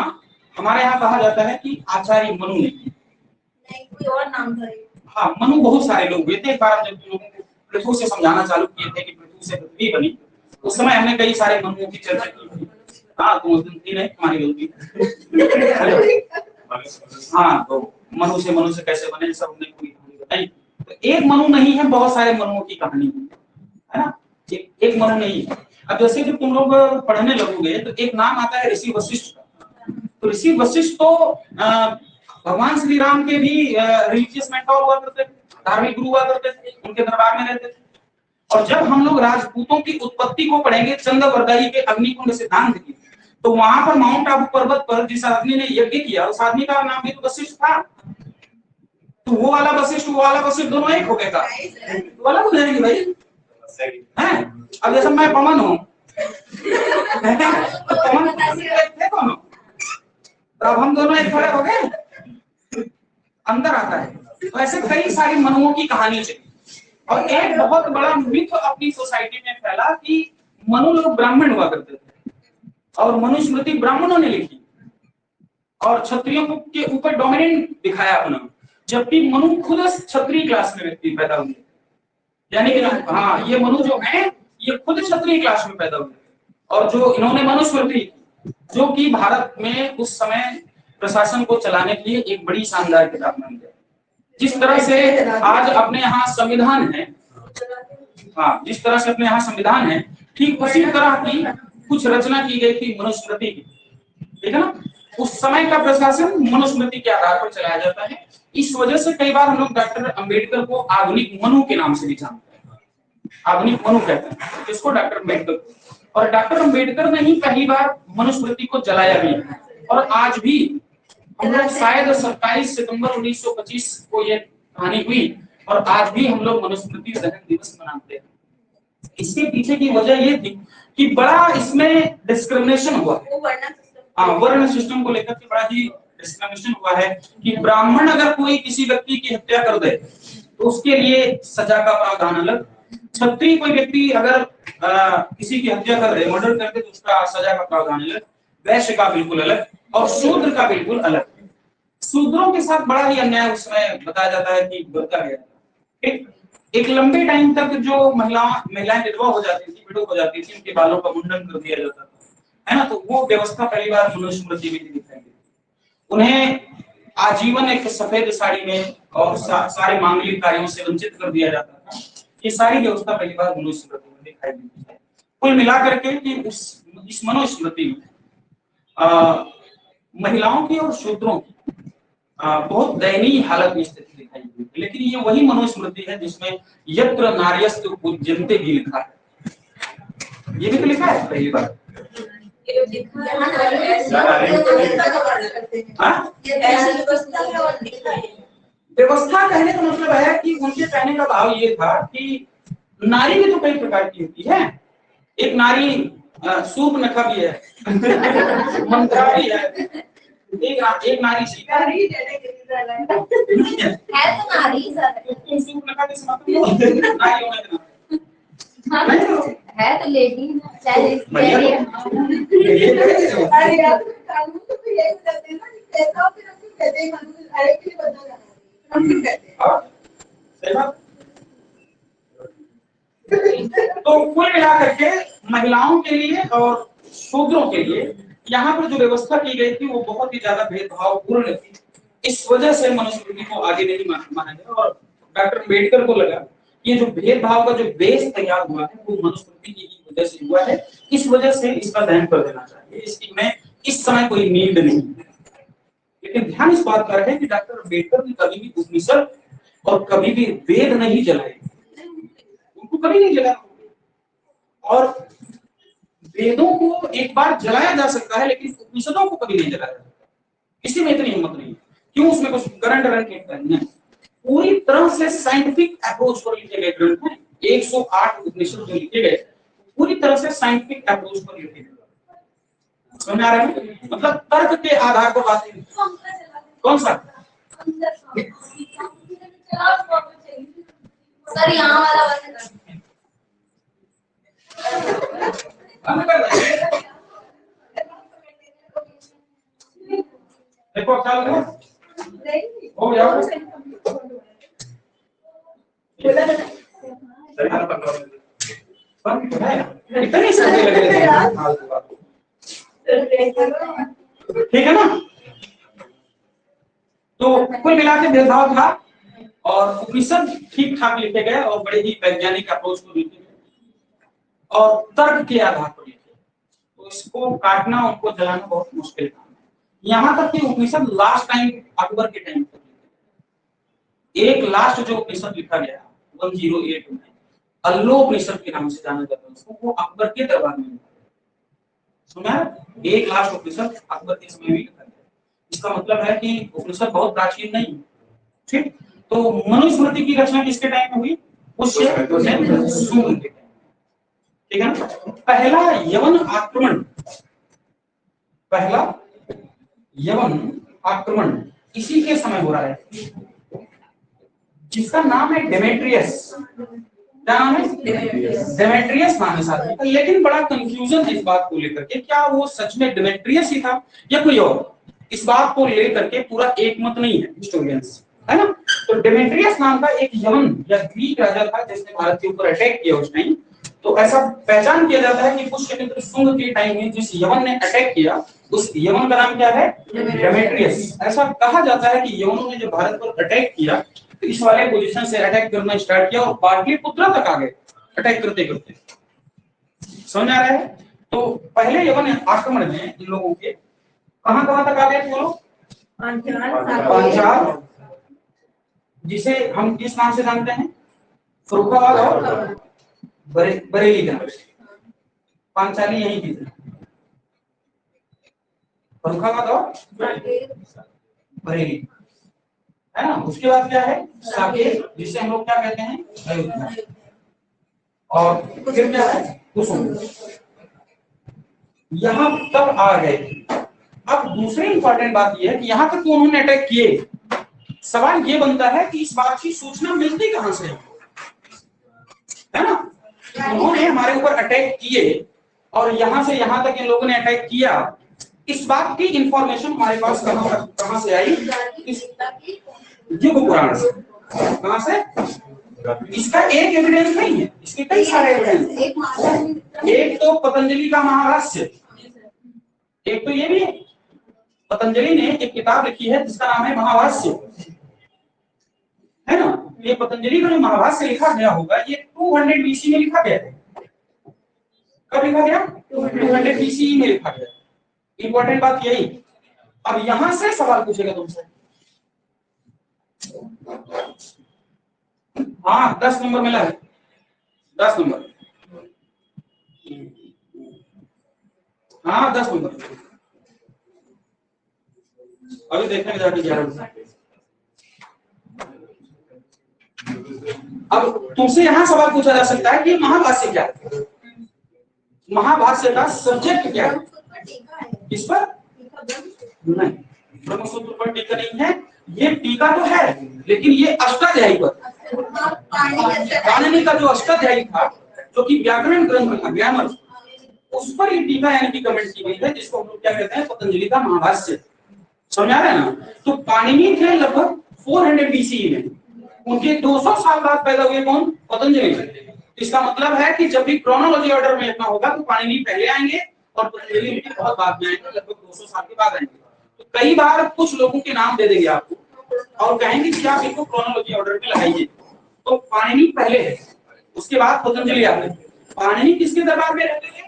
हमारे यहाँ कहा जाता है कि आचार्य मनु ने की। नहीं, कोई और नाम था ये। हाँ, मनु बहुत सारे लोग हुए थे। एक बार जब लोगों को पृथु से समझाना चालू किए थे कि पृथु से पृथ्वी बनी, उस समय हमने कई सारे मनुओं की चर्चा की थी। हाँ, तो उस दिन थी नहीं तुम्हारी गलती। हाँ, तो मनु से कैसे बने सब हमने पूरी कहानी बताई। तो एक मनु नहीं है, बहुत सारे मनुओं की कहानी है ना, एक मनु नहीं है। अब जैसे कि तुम लोग पढ़ने लगोगे तो एक नाम आता है ऋषि वशिष्ठ का। तो ऋषि वशिष्ठ तो भगवान श्री राम के भी रिलीजियस मेंटोर हुआ करते थे, धार्मिक गुरु हुआ करते थे, उनके दरबार में रहते थे। और जब हम लोग राजपूतों की उत्पत्ति को पढ़ेंगे चंद्रवरदाई के अग्निकुंड सिद्धांत की, तो वहां पर माउंट आबू पर्वत पर जिस आदमी ने यज्ञ किया उस आदमी का नाम भी तो वशिष्ठ था। तो वो वाला वशिष्ठ दोनों एक हो गए का, तो अलग हो जाएंगे भाई हैं। अब जैसे मैं पवन हूँ तो पवन थे दोनों, तो अब हम दोनों एक थोड़े हो गए, अंदर आता है। तो ऐसे कई सारी मनुओं की कहानी चली और एक बहुत बड़ा मिथ अपनी सोसाइटी में फैला कि मनु लोग ब्राह्मण हुआ करते थे और मनुस्मृति ब्राह्मणों ने लिखी और क्षत्रियों के ऊपर डोमिनेंट दिखाया अपना, जबकि मनु खुद क्षत्रिय क्लास में व्यक्ति पैदा हुए, यानी कि हाँ, ये मनु जो है ये खुद क्षत्रिय क्लास में पैदा हुए। और जो इन्होंने मनुस्मृति जो कि भारत में उस समय प्रशासन को चलाने के लिए एक बड़ी शानदार किताब बन गई। जिस तरह से आज अपने यहाँ संविधान है, हाँ, जिस तरह से अपने यहाँ संविधान है, ठीक उसी तरह की कुछ रचना की गई थी मनुस्मृति की, ठीक है ना। उस समय का प्रशासन मनुस्मृति के आधार पर चलाया जाता है। इस वजह से कई बार हम लोग डॉक्टर अंबेडकर को आधुनिक मनु के नाम से भी जानते हैं, आधुनिक मनु कहते हैं इसको डॉक्टर अंबेडकर। और डॉक्टर अंबेडकर ने ही पहली बार मनुस्मृति को जलाया भी है। और आज भी हम लोग शायद 27 सितंबर 1925 को ये कहानी हुई और आज भी हम लोग मनुस्मृति दहन दिवस मनाते हैं। इसके पीछे की वजह ये थी कि बड़ा इसमें डिस्क्रिमिनेशन हुआ है, वर्ण सिस्टम को लेकर के बड़ा ही डिस्क्रिमिनेशन हुआ है कि ब्राह्मण अगर कोई किसी व्यक्ति की हत्या कर दे तो उसके लिए सजा का प्रावधान अलग, क्षत्रिय कोई व्यक्ति अगर किसी की हत्या कर दे, मर्डर कर दे तो उसका सजा का प्रावधान अलग, वैश्य का बिल्कुल अलग और शूद्र का बिल्कुल अलग। शूद्रों के साथ बड़ा ही अन्याय उसमें बताया जाता है कि बरता गया। एक लंबे टाइम तक जो महिलाएं विधवा हो जाती थी, विडो हो जाती थी, उनके बालों का मुंडन कर दिया जाता था, है ना। तो वो व्यवस्था पहली बार मनुस्मृति में दिखाई दी। उन्हें आजीवन एक सफेद साड़ी में और सारे मांगलिक कार्यों से वंचित कर दिया जाता था। ये सारी व्यवस्था पहली बार मनुस्मृति में दिखाई दी है। कुल मिलाकर के कि इस मनुस्मृति में महिलाओं की और शूद्रों की बहुत दयनीय हालत में स्थिति दिखाई दी, लेकिन ये वही मनुस्मृति है जिसमें यत्र नार्यस्तु पूज्यन्ते भी लिखा है। ये भी तो लिखा है पहली बार। व्यवस्था कहने का मतलब है कि उनके कहने का भाव ये था कि नारी भी तो कई प्रकार की होती है। एक नारी सूर्पनखा भी है, मंत्रा भी है, एक नारी सीता है तो नारी सूर्पनखा के समाप्त नारी होने देना है तो लेडी चाहे अरे यार कानून तो यही करते हैं ना कि कैसा फिर हम कहते हैं कानून अरे के लिए बदला जाना है हम कहते हैं। तो कुल मिलाकर के महिलाओं के लिए और शूद्रों के लिए यहाँ पर जो व्यवस्था की गई थी वो बहुत ही ज्यादा भेदभावपूर्ण थी। इस वजह से मनुस्मृति को आगे नहीं माना गया और डॉक्टर अम्बेडकर को लगा ये जो भेदभाव का जो बेस तैयार हुआ है वो मनुस्मृति की वजह से हुआ है, इस वजह से इसका दहन कर देना चाहिए, इसकी में इस समय कोई नीड नहीं है। लेकिन ध्यान इस बात का रहे कि डॉक्टर अम्बेडकर ने कभी भी उपनिषद और कभी भी वेद नहीं जलाए, उनको कभी नहीं जलाया। और वेदों को एक बार जलाया जा सकता है लेकिन उपनिषदों को कभी नहीं जलाया जा सकता, किसी में इतनी हिम्मत नहीं है। क्यों? उसमें कुछ करंट नहीं है, पूरी तरह से साइंटिफिक अप्रोच पर लिखे गए ग्रंथ हैं। 108 उपनिषद जो लिखे गए पूरी तरह से साइंटिफिक अप्रोच पर लिखे गए, समझ आ रहा है? मतलब तर्क के आधार पर बातें। कौन सा? सर यहाँ वाला बंद कर। देखो क्या हो गया? इतनी सर्दी लग रही है, ठीक है ना? तो कुल मिला के भेदभाव था और उपनिषद ठीक ठाक लिखे गए और बड़े ही वैज्ञानिक अप्रोच को लिखे गए और तर्क के आधार पर लिखे। तो इसको काटना, उनको जलाना बहुत मुश्किल काम है। यहाँ तक कि उपनिषद लास्ट टाइम अकबर के टाइम तक एक लास्ट जो उपनिषद लिखा गया 1008 में अल्लो उपनिषद के नाम से जाना जाता है उसको, वो अकबर के दरबार में सुना। एक लास्ट उपनिषद अकबर के समय में लिखा गया। इसका मतलब है कि उपनिषद बहुत प्राचीन नहीं, ठीक। तो मनुस्मृति की रचना किसके टाइम में हुई? उससे शुंग के टाइम, ठीक है ना? पहला यवन आक्रमण, पहला यवन आक्रमण इसी के समय हो रहा है, जिसका नाम है डेमेट्रियस। क्या नाम है? डेमेट्रियस नाम है साथी का। लेकिन बड़ा कंफ्यूजन है इस बात को लेकर के, क्या वो सच में डेमेट्रियस ही था या कोई और? इस बात को लेकर के पूरा एक मत नहीं है हिस्टोरियंस, है ना? तो डेमेट्रियस नाम का एक यवन या ग्रीक राजा था जिसने भारत के ऊपर अटैक किया उस टाइम। तो ऐसा पहचान किया जाता है कि पुष्यमित्र शुंग के टाइम में जिस यवन ने अटैक किया उस यवन का नाम क्या है? डेमेट्रियस। ऐसा कहा जाता है कि यवनों ने जब भारत पर अटैक किया तो इस वाले पोजीशन से अटैक करना स्टार्ट किया और पाटलिपुत्र तक आ गए अटैक करते करते। समझ आ रहा है? तो पहले यवन आक्रमण में इन लोगों के कहां तक आ गए? बोलो। पांचाल, जिसे हम किस नाम से जानते हैं? फर्रुखाबाद और बरेली का। पांचाली यही की थी, फर्रुखाबाद और बरेली, है ना? उसके बाद क्या है? साकेत, जिसे हम लोग क्या कहते हैं? अयोध्या। और फिर क्या है? कुसुम। यहां तब आ गए। अब दूसरी इंपॉर्टेंट बात यह है कि यहां तक तो उन्होंने अटैक किए। सवाल ये बनता है कि इस बात की सूचना मिलती कहां से है ना? उन्होंने हमारे ऊपर अटैक किए और यहां से यहां तक इन लोगों ने अटैक किया, इस बात की इंफॉर्मेशन हमारे पास कहां से आई? इस युग पुराण से। कहां से? इसका एक एविडेंस नहीं है, इसके कई सारे एविडेंस। एक तो पतंजलि का महाभाष्य, एक तो ये भी पतंजलि ने एक किताब लिखी है जिसका नाम है महाभाष्य, है ना? ये पतंजलि का जो महाभाष्य लिखा गया होगा ये 200 बीसी में लिखा गया है। कब लिखा गया? 200 बीसी में लिखा गया। इंपॉर्टेंट बात यही। अब यहां से सवाल पूछेगा तुमसे, हाँ 10 नंबर मिला है, 10 नंबर, हाँ 10 नंबर। अभी देखने में जाके 11। अब तुमसे यहां सवाल पूछा जा सकता है कि महाभाष्य क्या है? महाभाष्य का सब्जेक्ट क्या है? इस पर नहीं, ब्रह्मसूत्र पर टीका नहीं है। ये टीका तो है लेकिन ये अष्टाध्यायी पर, पाणिनि का जो अष्टाध्यायी था जो कि व्याकरण ग्रंथ था, ग्रामर, उस पर ये टीका यानी कि कमेंट की गई है, जिसको हम लोग क्या कहते हैं? पतंजलि का महाभाष्य। समझ आ रहा है ना? तो पाणिनि थे लगभग 400 बीसी में, उनके 200 साल बाद पैदा हुए कौन? पतंजलि। इसका मतलब है कि जब भी क्रोनोलॉजी ऑर्डर में लिखना होगा तो पाणिनि पहले आएंगे और पतंजलि उनके बहुत बाद में आएंगे, लगभग 200 साल के बाद आएंगे। तो कई बार कुछ लोगों के नाम दे देंगे आपको और कहेंगे कि आप इनको क्रोनोलॉजी ऑर्डर में लगाइए। तो पाणिनि पहले है, उसके बाद पतंजलि आते हैं। पाणिनि किसके दरबार में रहते थे?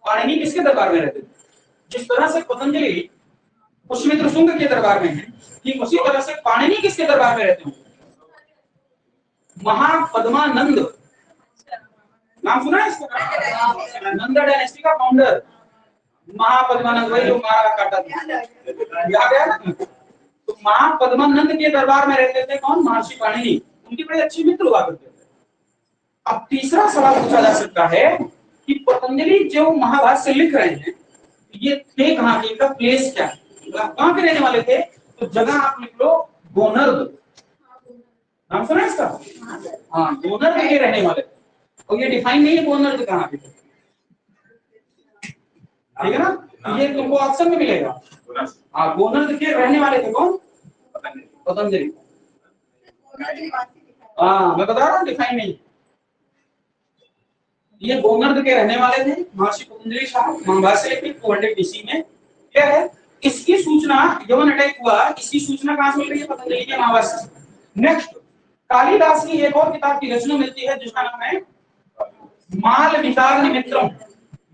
पाणिनि किसके दरबार में रहते थे? जिस तरह से पतंजलि पुष्यमित्र शुंग के दरबार में है, ठीक उसी तरह से पाणिनि किसके दरबार में रहते हैं? महापद्मानंद, नाम सुना है इसका? नंदा डायनेस्टी का फाउंडर महापद्मानंद, वही जो मारा काटा था, याद है? तो महापद्मानंद के दरबार में रहते थे कौन? महर्षि पाणिनि। उनके बड़े अच्छे मित्र हुआ करते थे। अब तीसरा सवाल पूछा जा सकता है कि पतंजलि जो महाभाष्य लिख रहे हैं ये थे कहाँ के, इनका प्लेस क्या, कहाँ के रहने वाले थे, तो जगह आप लिख लो गोनर्द, नाम सुना इसका? हाँ, गोनर्द के रहने वाले थे। और ये डिफाइन नहीं है गोनर्द कहाँ के, ठीक है ना, ये तुमको ऑप्शन में मिलेगा। हाँ, गोनर्द के रहने वाले थे कौन? पतंजलि। हाँ, मैं बता रहा हूँ डिफाइन नहीं। ये गोनर्द के रहने वाले थे, महर्षि पतंजलि साहब, महाभाष्य लिखी 200 BC में। क्या है, इसकी सूचना, यवन अटैक हुआ, इसकी सूचना कहाँ से मिल रही है? पतंजलि के महाभाष्य से। नेक्स्ट, कालिदास की एक और किताब की रचना मिलती है जिसका नाम है मालविकाग्निमित्रम।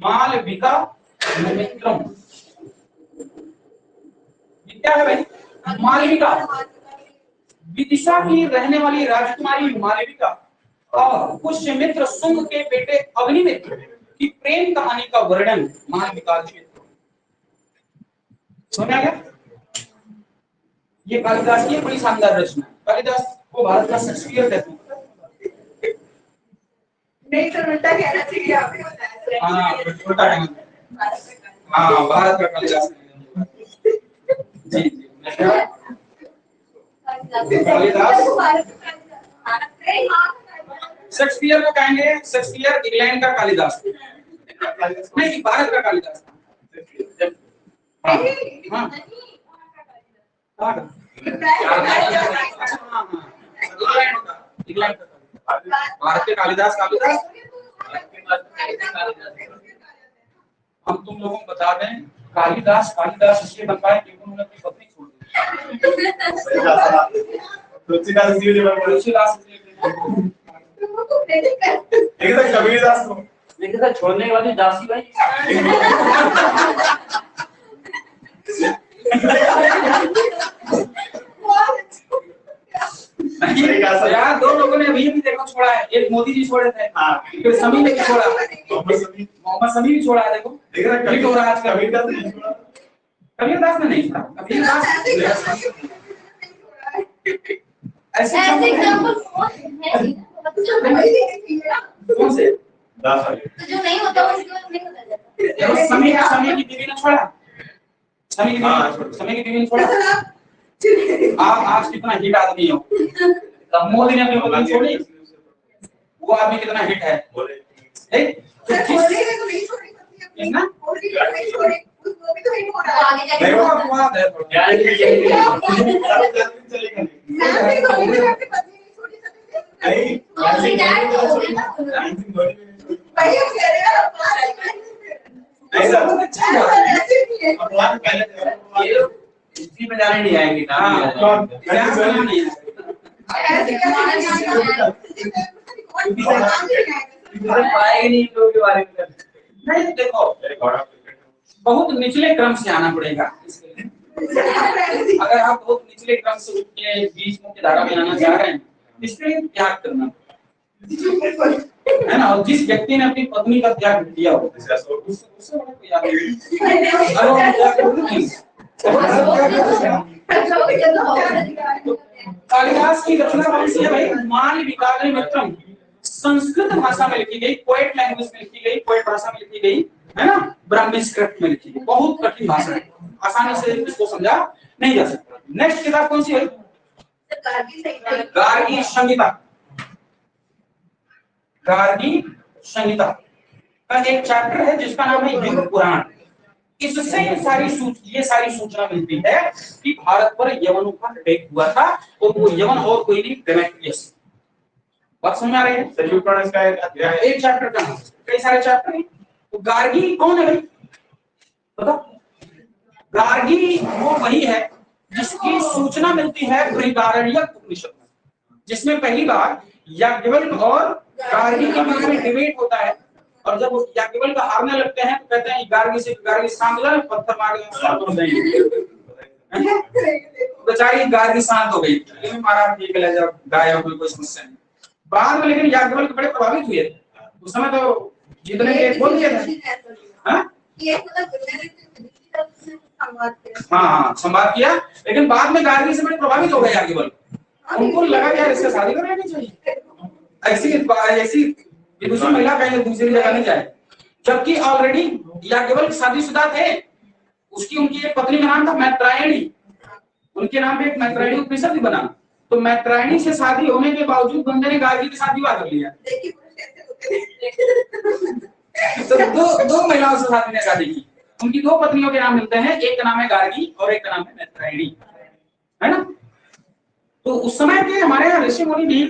मालविकाग्निमित्रम क्या है भाई? मालविका, विदिशा की रहने वाली राजकुमारी मालविका और पुष्यमित्र शुंग के बेटे अग्निमित्र की प्रेम कहानी का वर्णन मालविकाग्निमित्र। समझ आ गया? ये कालिदास की बड़ी शानदार रचना है। कालिदास को भारत का शेक्सपियर कहते हैं। नहीं तो उल्टा कहना चाहिए, आपने बताया। हाँ, उल्टा है। हाँ, भारत का कालिदास। जी जी, शेक्सपियर को कहेंगे, शेक्सपियर इंग्लैंड का कालिदास नहीं, भारत का कालिदास। हाँ, हाँ, इंग्लैंड का, भारत के कालिदास। कालिदास हम तुम लोगों को बता दें, कालिदास कालिदास इसलिए बन पाए क्योंकि उन्होंने अपनी पत्नी छोड़ दी। तुलसीदास जी ने बोला, तुलसीदास एक तो कबीरदास को लेकिन सर छोड़ने के बाद भी दासी भाई यार, दो लोगों ने अभी भी देखो छोड़ा है। एक मोदी जी छोड़े थे, फिर समी ने भी छोड़ा, मोहम्मद समी भी छोड़ा है। देखो हिट हो रहा है आज। कबीरदास ने छोड़ा, कबीरदास ने नहीं छोड़ा। कबीरदास ऐसे एग्जांपल कौन से? दास वाले तो जो नहीं होता उसको नहीं होता जाता। देखो समी की बीवी ने छोड़ा, समी की बीवी ने छोड़ा। आप आज कितना हिट आदमी हो, मोदी ने अपनी पत्नी छोड़ी, वो आदमी कितना हिट है। नहीं आएगी पाएगी नहीं तो के बारे में नहीं। देखो, बहुत निचले क्रम से आना पड़ेगा इसके लिए। अगर आप बहुत निचले क्रम से उठ के बीच मुख्य धारा में आना चाह रहे हैं, इसके लिए त्याग करना है ना। और जिस व्यक्ति ने अपनी पत्नी का त्याग किया हो, उससे बड़ा कोई आदमी कालिदास की रचना कौन सी है भाई? मालविकाग्निमित्रम। संस्कृत भाषा में लिखी गई, पोएट लैंग्वेज में लिखी गई, पोएट भाषा में लिखी गई है ना, ब्राह्मी स्क्रिप्ट में लिखी गई। बहुत कठिन भाषा है, आसानी से इसको समझा नहीं जा सकता। नेक्स्ट किताब कौन सी है? गार्गी संहिता। गार्गी संहिता का एक चैप्टर है जिसका नाम है युग पुराण। इससे ये सारी सूचना मिलती है कि भारत पर यवनों का अटैक हुआ था, और वो यवन और कोई नहीं, डेमेट्रियस। बात समझ आ रही है? एक चैप्टर का नाम, कई सारे चैप्टर हैं। तो गार्गी कौन है भाई बताओ? गार्गी वो वही है जिसकी सूचना मिलती है बृहदारण्यक उपनिषद में, जिसमें पहली बार याज्ञवल्क्य और गार्गी के बीच में डिबेट होता है। और जब याज्ञवल्क्य हारने लगते हैं तो कहते हैं गार्गी से, गार्गी शांत हो, पत्थर मार बेचारी गार्गी शांत हो गई, महाराज ठीक है, जब गाय कोई समस्या नहीं। बाद में लेकिन याज्ञवल्क्य बड़े प्रभावित हुए, उस समय तो जितने के बोल दिए थे। हाँ, संवाद किया, लेकिन बाद में गार्गी से बड़े प्रभावित हो गए याज्ञवल्क्य। उनको लगा यार इससे शादी कर लेनी चाहिए, ऐसी विदुषी महिला कहीं दूसरी जगह नहीं जाए। जबकि ऑलरेडी याज्ञवल्क्य शादीशुदा थे, उसकी उनकी एक पत्नी का नाम था मैत्रायणी, उनके नाम पे एक मैत्रायणी उपनिषद भी बना। तो मैत्रायणी से शादी होने के बावजूद बंदे ने गार्गी के साथ विवाह कर लिया। तो दो महिलाओं से शादी ने शादी की, उनकी दो पत्नियों के नाम मिलते हैं, एक का नाम है गार्गी और एक का नाम है मैत्रायणी, है ना। तो उस समय के हमारे यहाँ ऋषि मुनि भी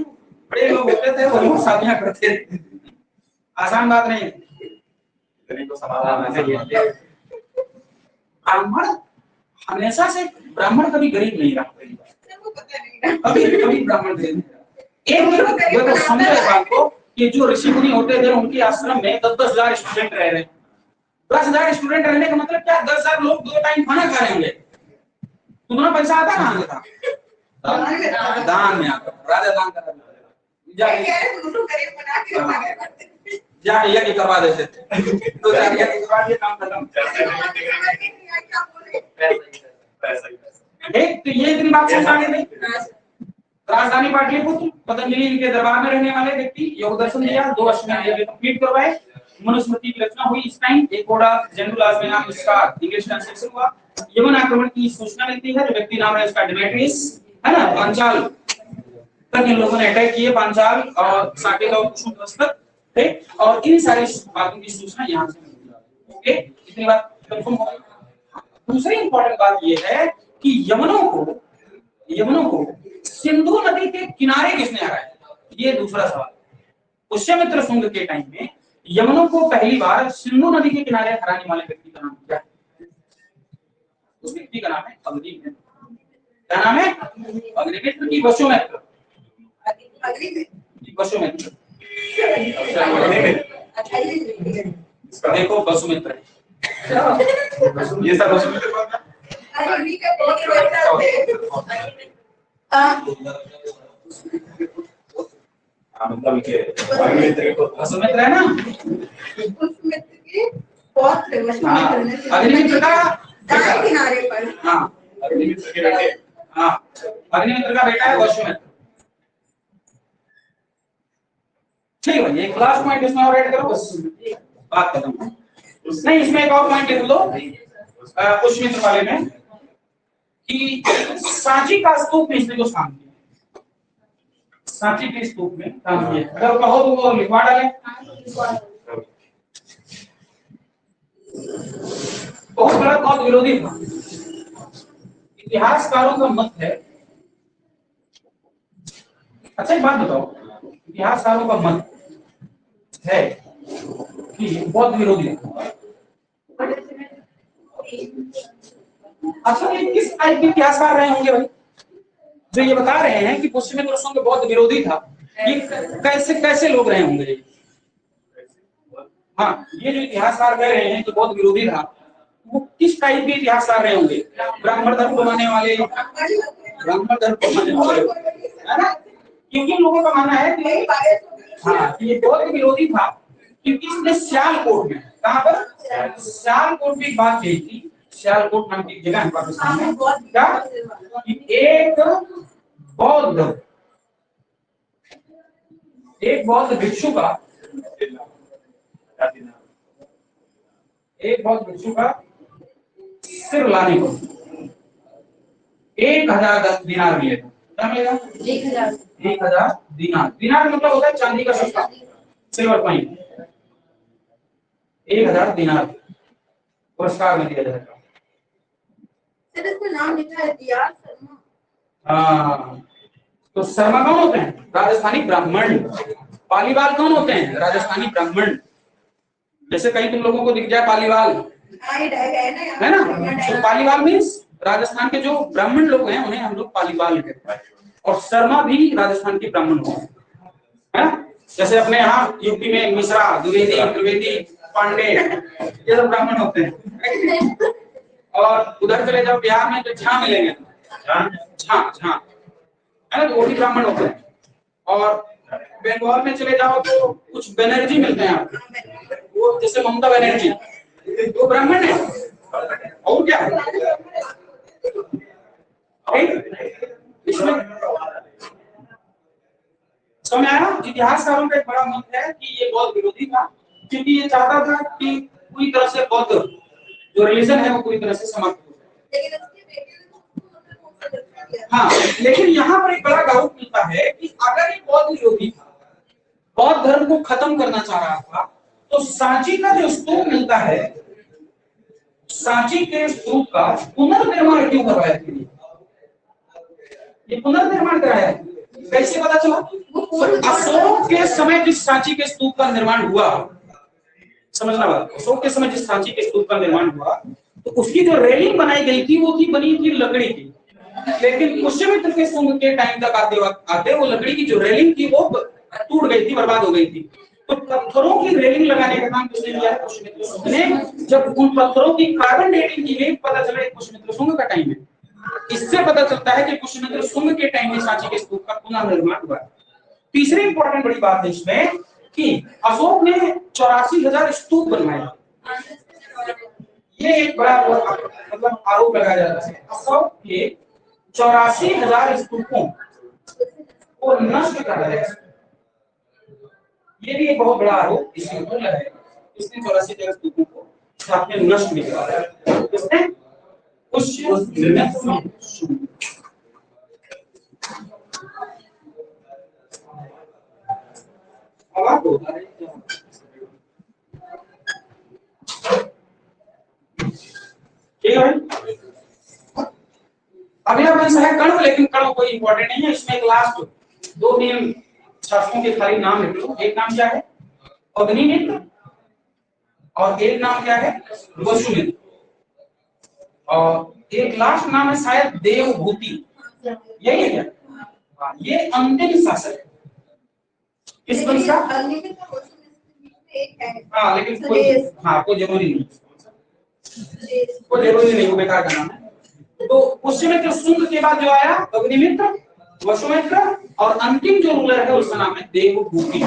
बड़े लोग होते थे, वो लोग शादियां करते थे, आसान बात नहीं है। तो समाधान है। ब्राह्मण हमेशा से, ब्राह्मण कभी गरीब नहीं रहा, कभी कभी ब्राह्मण गरीब नहीं रहा। एक देखो समझो इस बात को कि जो ऋषि मुनि होते थे उनके आश्रम में 10-10 हजार स्टूडेंट रह रहे हैं। 10 हजार स्टूडेंट रहने का मतलब क्या, 10 हजार लोग 2 टाइम खाना खा रहे होंगे। तुम्हारा पैसा आता कहाँ से था? दान में आता, राजा दान कर यज्ञ करवा देते थे, तो यज्ञ करवा के काम खत्म। एक तो ये इतनी बात समझाने में राजधानी पाटलिपुत्र पतंजलि इनके दरबार में रहने वाले व्यक्ति योग दर्शन दिया, 2 अश्वमेध यज्ञ कंप्लीट करवाए, मनुस्मृति की रचना हुई। इस टाइम एक घोड़ा जेनुलास में नाम इसका इंग्लिश ट्रांसलेशन हुआ। यमन आक्रमण की सूचना मिलती है, जो व्यक्ति नाम है इसका डेमेट्रियस, है ना। पांचाल तक इन लोगों ने अटैक किए, पांचाल और साकेत और कुशुम थे, और इन सारी बातों की सूचना यहाँ से मिलती है। ओके, इतनी बात कंफर्म हो गई। दूसरी इंपॉर्टेंट बात ये है कि यमनों को सिंधु नदी के किनारे किसने हराया, ये दूसरा सवाल। पुष्यमित्र शुंग के टाइम में यमनों को पहली बार सिंधु नदी के किनारे हराने वाले व्यक्ति का नाम क्या है? उस व्यक्ति का नाम है अग्निमित्र। क्या नाम है? अग्निमित्र की वसुमित्र, वसुमित्र। देखो वसुमित्र, ये सब वसुमित्र मतलब के वसुमित्र है ना, अग्निमित्र का किनारे पर। हाँ, अग्निमित्र के बेटे। हाँ, अग्निमित्र का बेटा है वसुमित्र। ठीक है, एक लास्ट पॉइंट इसमें और ऐड करो, बस बात खत्म। नहीं, इसमें एक और पॉइंट लिख लो पुष्यमित्र वाले में कि सांची का स्तूप में इसने कुछ काम किया, सांची के स्तूप में काम किया। अगर कहो तो वो लिखवा डाले। बहुत बड़ा बहुत विरोधी था। इतिहासकारों का मत है, अच्छा एक बात बताओ, इतिहासकारों का मत है कि बहुत विरोधी है। अच्छा, ये किस टाइप के इतिहासकार रहे होंगे भाई, जो ये बता रहे हैं कि पुष्यमित्र शुंग बहुत विरोधी था? ये कैसे कैसे लोग रहे होंगे? हाँ, ये जो इतिहासकार कह रहे हैं कि बहुत विरोधी था, वो किस टाइप के इतिहासकार रहे होंगे? ब्राह्मण धर्म को मानने वाले, ब्राह्मण धर्म को मानने वाले, है ना? क्योंकि लोगों का मानना है कि हाँ, ये बहुत विरोधी था, क्योंकि इसने सियालकोट में, कहाँ पर? सियालकोट में एक बात कही थी। सियालकोट नाम की जगह है पाकिस्तान में, क्या एक बौद्ध भिक्षु का सिर लाने को 1010 दिनार मिले थे। क्या मिलेगा? 1000 दिनार। दिनार मतलब होता है चांदी का सिक्का, सिल्वर कॉइन। 1000 दिनार पुरस्कार में दिया जाएगा। सर इसमें नाम लिखा है दियार शर्मा। हाँ, तो शर्मा कौन होते हैं? राजस्थानी ब्राह्मण। पालीवाल कौन होते हैं? राजस्थानी ब्राह्मण। जैसे कहीं तुम लोगों को दिख जाए पालीवाल, है ना, तो पालीवाल मीन्स राजस्थान के जो ब्राह्मण लोग हैं उन्हें हम लोग पालीवाल कहते हैं। और शर्मा भी राजस्थान के ब्राह्मण होते हैं, है ना। जैसे अपने यहाँ यूपी में मिश्रा, द्विवेदी, पांडे, ये सब ब्राह्मण होते हैं। और उधर चले जाओ बिहार में तो झा मिलेंगे, झा, है ना, तो वो भी ब्राह्मण होते हैं। और बंगाल में चले जाओ तो कुछ बनर्जी मिलते हैं आपको, वो जैसे ममता बनर्जी, वो ब्राह्मण है। और क्या है इसमें समझ आया? इतिहासकारों का एक बड़ा मत है कि ये बौद्ध विरोधी था, क्योंकि ये चाहता था कि पूरी तरह से बौद्ध जो रिलीजन है वो पूरी तरह से समाप्त हो जाए। लेकिन उसके बेटे ने तो उसको रखा दिया। हाँ, लेकिन यहाँ पर एक बड़ा डाउट मिलता है कि अगर ये बौद्ध योगी था, बौद्ध धर्म को खत्म करना चाह रहा था, तो सांची का जो स्तूप मिलता है, सांची के स्तूप का पुनर्निर्माण क्यों करवाया थे? ये पुनर्निर्माण कराया कैसे पता चला? अशोक के समय जिस सांची के स्तूप का निर्माण हुआ, समझना बात, अशोक के समय जिस सांची के स्तूप का निर्माण हुआ, तो उसकी जो रेलिंग बनाई गई थी वो बनी थी लकड़ी की। लेकिन पुष्यमित्र के शुंग के टाइम तक आते वो लकड़ी की जो रेलिंग थी वो टूट गई थी, बर्बाद हो गई थी। तो पत्थरों की रेलिंग लगाने का काम किसने किया है? पुष्यमित्र शुंग ने। जब उन पत्थरों की कार्बन डेटिंग की गई, पता चला पुष्यमित्र शुंग का टाइम है। इससे पता चलता है कि पुष्यमित्र शुंग के टाइम में सांची के स्तूप का पुनर्निर्माण हुआ। तीसरी इंपॉर्टेंट बड़ी बात है इसमें कि अशोक ने 84,000 स्तूप बनवाए। ये एक बड़ा मतलब आरोप लगाया जाता है, अशोक के 84,000 स्तूपों को नष्ट कर रहा है। ये भी एक बहुत बड़ा आरोप इसके ऊपर लगाया। इसने 84,000 स्तूपों को साथ में नष्ट भी करा है। इसने आवाज होता है। ठीक है भाई, अगला वंश है कण्व, लेकिन कण्व कोई इंपॉर्टेंट नहीं है। इसमें एक लास्ट 2-3 शासकों के खाली नाम लिख लो। एक नाम क्या है? अग्निमित्र, और एक नाम क्या है? वसुमित्र, और एक लास्ट नाम है शायद देवभूति। यही है क्या? ये अंतिम शासक है इस वंश का। हाँ, लेकिन कोई जरूरी नहीं, कोई जरूरी नहीं, वो बेकार का नाम है। तो पुष्यमित्र शुंग के बाद जो आया अग्निमित्र, वसुमित्र, और अंतिम जो रूलर है उसका नाम है देवभूति।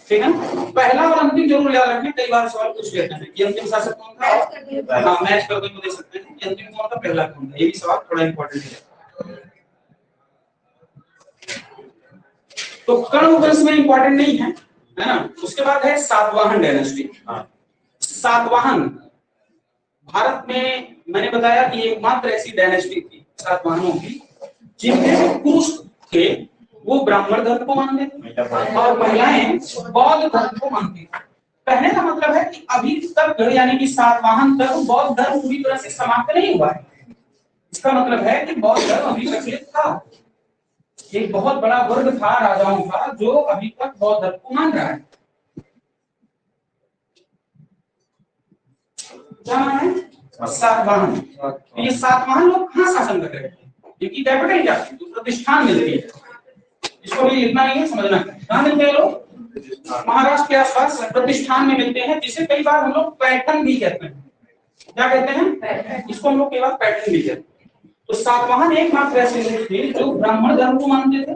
ठीक है, पहला और अंतिम जरूर याद रखें, कई बार सवाल पूछ लेते हैं कि अंतिम शासक कौन था। हाँ, मैच करके दे सकते हैं कि अंतिम कौन था, पहला कौन था। ये भी सवाल थोड़ा इंपॉर्टेंट है। तो कण्व वंश में इंपॉर्टेंट नहीं है ना। उसके बाद है सातवाहन डायनेस्टी। सातवाहन भारत में मैंने बताया कि एकमात्र ऐसी डायनेस्टी थी सातवाहनों की जिनके जो पुरुष थे वो ब्राह्मण धर्म को मानते थे और महिलाएं बौद्ध धर्म को मानती थी। कहने का मतलब है कि अभी तक यानी कि सातवाहन तक बौद्ध धर्म पूरी तरह से समाप्त नहीं हुआ है। इसका मतलब है कि बौद्ध धर्म अभी प्रचलित था। एक बहुत बड़ा वर्ग था राजाओं का जो अभी तक बौद्ध धर्म को मान रहा है। क्या है सातवाहन? ये सातवाहन लोग कहाँ शासन कर रहे थे? इनकी कैपिटल क्या थी? जो प्रतिष्ठान मिलती है, इसको भी लिखना नहीं है, समझना। कहाँ मिलते हैं लोग? महाराष्ट्र के आसपास प्रतिष्ठान में मिलते हैं, जिसे कई बार हम लोग पैटर्न भी कहते हैं। क्या कहते हैं इसको? हम लोग कई बार पैटर्न भी कहते हैं। तो सातवाहन एकमात्र ऐसे लोग थे जो ब्राह्मण धर्म को मानते थे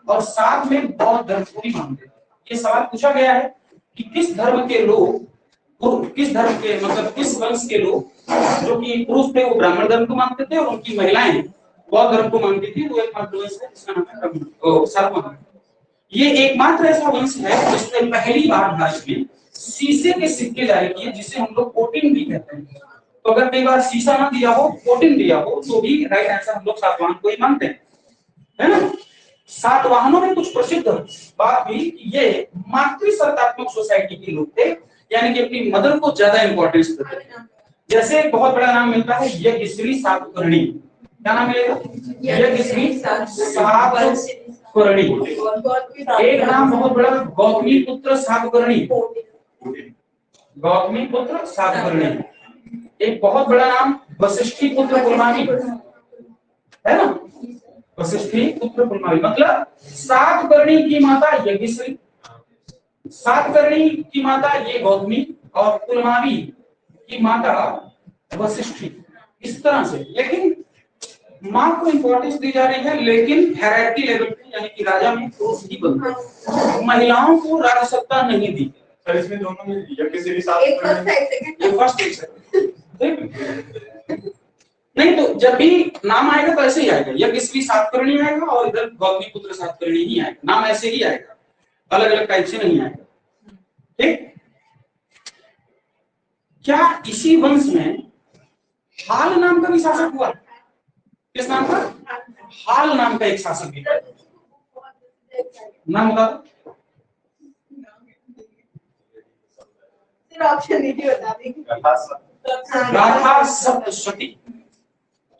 और साथ में बौद्ध धर्म को भी मानते थे। ये सवाल पूछा गया है कि किस धर्म के लोग, किस धर्म के मतलब किस वंश के लोग जो कि पुरुष थे वो ब्राह्मण धर्म को मानते थे और उनकी महिलाएं बौद्ध धर्म को मानती थी। वो एकमात्र वंश है जिसका नाम है सातवाहन। ये एकमात्र ऐसा वंश है जिसने पहली बार भारत में शीशे के सिक्के जारी किए, जिसे हम लोग कोटिन भी कहते हैं। तो अगर कई बार शीशा ना दिया हो, कोटिन दिया हो, तो भी राइट आंसर हम लोग सातवाहन को ही मानते हैं, है ना। सातवाहनों में कुछ प्रसिद्ध बात भी, ये मातृसत्तात्मक सोसाइटी के लोग थे, यानी कि अपनी मदर को ज्यादा इंपॉर्टेंस देते थे। जैसे एक बहुत बड़ा नाम मिलता है यज्ञश्री सातकर्णी। क्या नाम मिलेगा? यज्ञश्री सातकर्णी। एक नाम बहुत बड़ा गौतमी पुत्र सातकर्णी। गौतमी पुत्र सातकर्णी। एक बहुत बड़ा नाम वशिष्ठी पुत्र पुलमावी, है ना। वशिष्ठी पुत्र पुलमावी मतलब सातकर्णी की माता यज्ञश्री, सातकर्णी की माता ये गौतमी और पुलमावी की माता वशिष्ठी। इस तरह से, लेकिन मां को इंपॉर्टेंस दी जा रही है, लेकिन हायरार्की लेवल पे, यानी कि राजा में पुरुष ही बनते, महिलाओं को राजसत्ता नहीं दी। सर इसमें दोनों में यज्ञश्री नहीं, तो जब भी नाम आएगा तो ऐसे ही आएगा, यज्ञश्री सातकर्णी आएगा और इधर गौतमी पुत्र सातकर्णी ही आएगा। नाम ऐसे ही आएगा, अलग अलग टाइप से नहीं आएगा। ठीक। क्या इसी वंश में हाल नाम का भी शासक हुआ? किस नाम का? हाल नाम का एक शासक भी था। नाम बता। ऑप्शन दीजिए, बता देंगे। गाथा सप्तशती।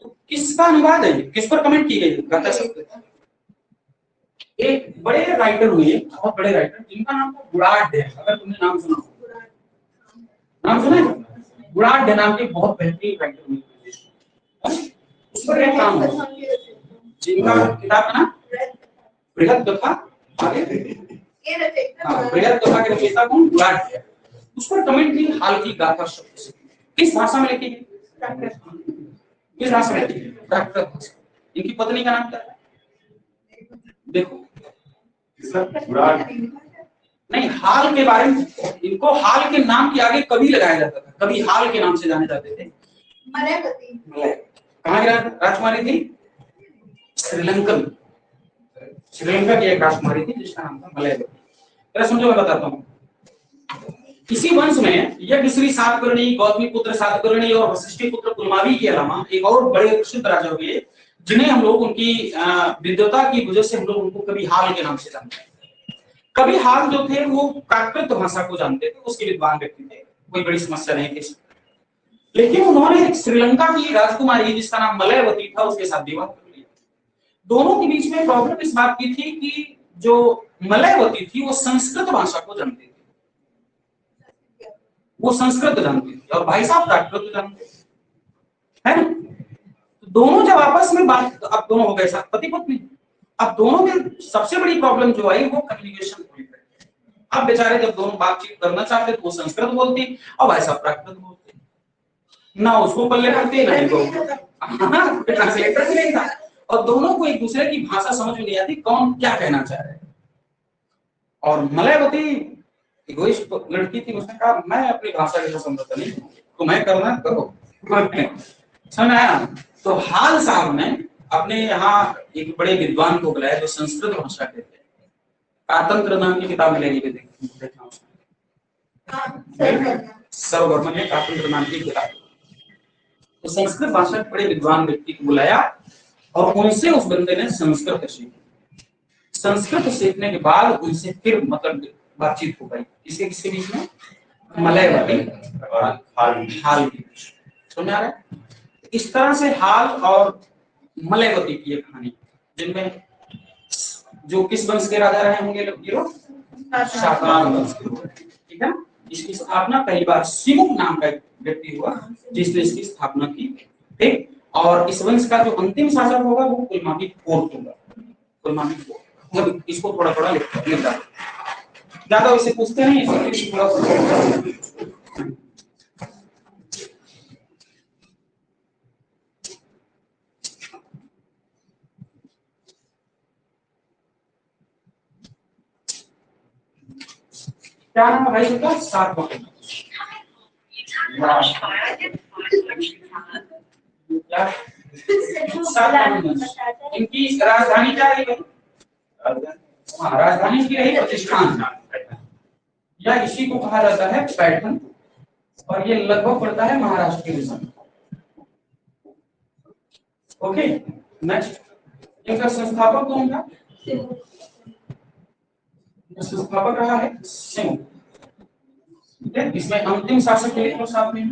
तो किसका अनुवाद है? किस पर कमेंट की गई गाथा सप्तशती? एक बड़े राइटर हुए, बहुत बड़े राइटर, जिनका नाम था गुणाढ्य। अगर तुमने नाम सुना हो, नाम सुना है? गुणाढ्य नाम के बहुत बेहतरीन राइटर हुए। उस पर एक काम है, जिनका किताब का नाम बृहद कथा। आगे बृहद कथा के रचयिता कौन? गुणाढ्य। उस पर कमेंट की हाल की गाथा शब्द से। किस भाषा में लिखी गई? किस भाषा में लिखी गई? प्राकृत भाषा। इनकी पत्नी का नाम क्या है? देखो नहीं, हाल के बारे में, इनको हाल के नाम के आगे कवि लगाया जाता था, कभी हाल के नाम से जाने जाते थे। मलयवती। कहाँ की राजकुमारी थी? श्रीलंकन, श्रीलंका की एक राजकुमारी थी जिसका नाम था मलयवती। जरा समझो, मैं बताता हूँ। इसी वंश में यज्ञश्री सातकर्णी, गौतमी पुत्र सातकर्णी और वशिष्ठी पुत्र पुलमावी के अलावा एक और बड़े प्रसिद्ध राजा हुए, जिन्हें हम लोग उनकी विद्वता की वजह से हम लोग उनको कभी हाल के नाम से जानते हैं। कभी हाल जो थे वो प्राकृत भाषा को जानते थे, उसके विद्वान व्यक्ति थे, कोई बड़ी समस्या नहीं थी। लेकिन उन्होंने श्रीलंका की राजकुमारी जिसका नाम मलयवती था उसके साथ विवाह कर लिया। दोनों के बीच में प्रॉब्लम इस बात की थी कि जो मलयवती थी वो संस्कृत भाषा को जानती थी, वो संस्कृत जानती थी, और भाई साहब प्राकृत जानते है ना। तो दोनों जब आपस में बात, अब दोनों हो गए साथ पति पत्नी, अब दोनों में सबसे बड़ी प्रॉब्लम जो आई वो कम्युनिकेशन को लेकर। अब बेचारे जब दोनों बातचीत करना चाहते तो वो संस्कृत बोलती और भाई साहब प्राकृत बोलते, ना उसको पल्ले पड़ती ना इनको, ट्रांसलेटर भी नहीं था, और दोनों को एक दूसरे की भाषा समझ में नहीं आती कौन क्या कहना चाह रहे हैं। और मलयवती इगोइस्ट लड़की थी, उसने कहा मैं अपनी भाषा के साथ समझता नहीं, तो मैं करना करो। समझ आया? तो हाल साहब ने अपने यहाँ एक बड़े विद्वान को बुलाया जो संस्कृत भाषा के थे। कातंत्र नाम की किताब मिलेगी, देखना सर्ववर्मन ने कातंत्र नाम की किताब। तो संस्कृत भाषा के बड़े विद्वान व्यक्ति को बुलाया और उनसे उस बंदे ने संस्कृत सीखी। संस्कृत सीखने के बाद उनसे फिर मतलब बातचीत हो पाई। किसके बीच में? मलयवती और हाल की। समझ आ रहा है? इस तरह से हाल और मलयवती की एक कहानी, जिनमें जो किस वंश के राजा रहे होंगे लोग? शातवाहन वंश के। ठीक है। इसकी स्थापना पहली बार सिमुक नाम का व्यक्ति हुआ जिसने इसकी स्थापना की। ठीक। और इस वंश का जो अंतिम शासक होगा वो पुलमावी फोर्थ होगा। पुलमावी फोर्थ, मतलब इसको थोड़ा थोड़ा लिखता ज्यादा उसे पूछते नहीं, इसलिए थोड़ा क्या नाम है भाई उसका? सातवाहन। इनकी राजधानी क्या रही? हाँ, राजधानी की रही प्रतिष्ठान, या इसी को कहा जाता है पैठन, और ये लगभग पड़ता है महाराष्ट्र के विषय। Okay, next. इनका संस्थापक कौन था? संस्थापक रहा है सिंह। इसमें अंतिम शासक के लिए साथ में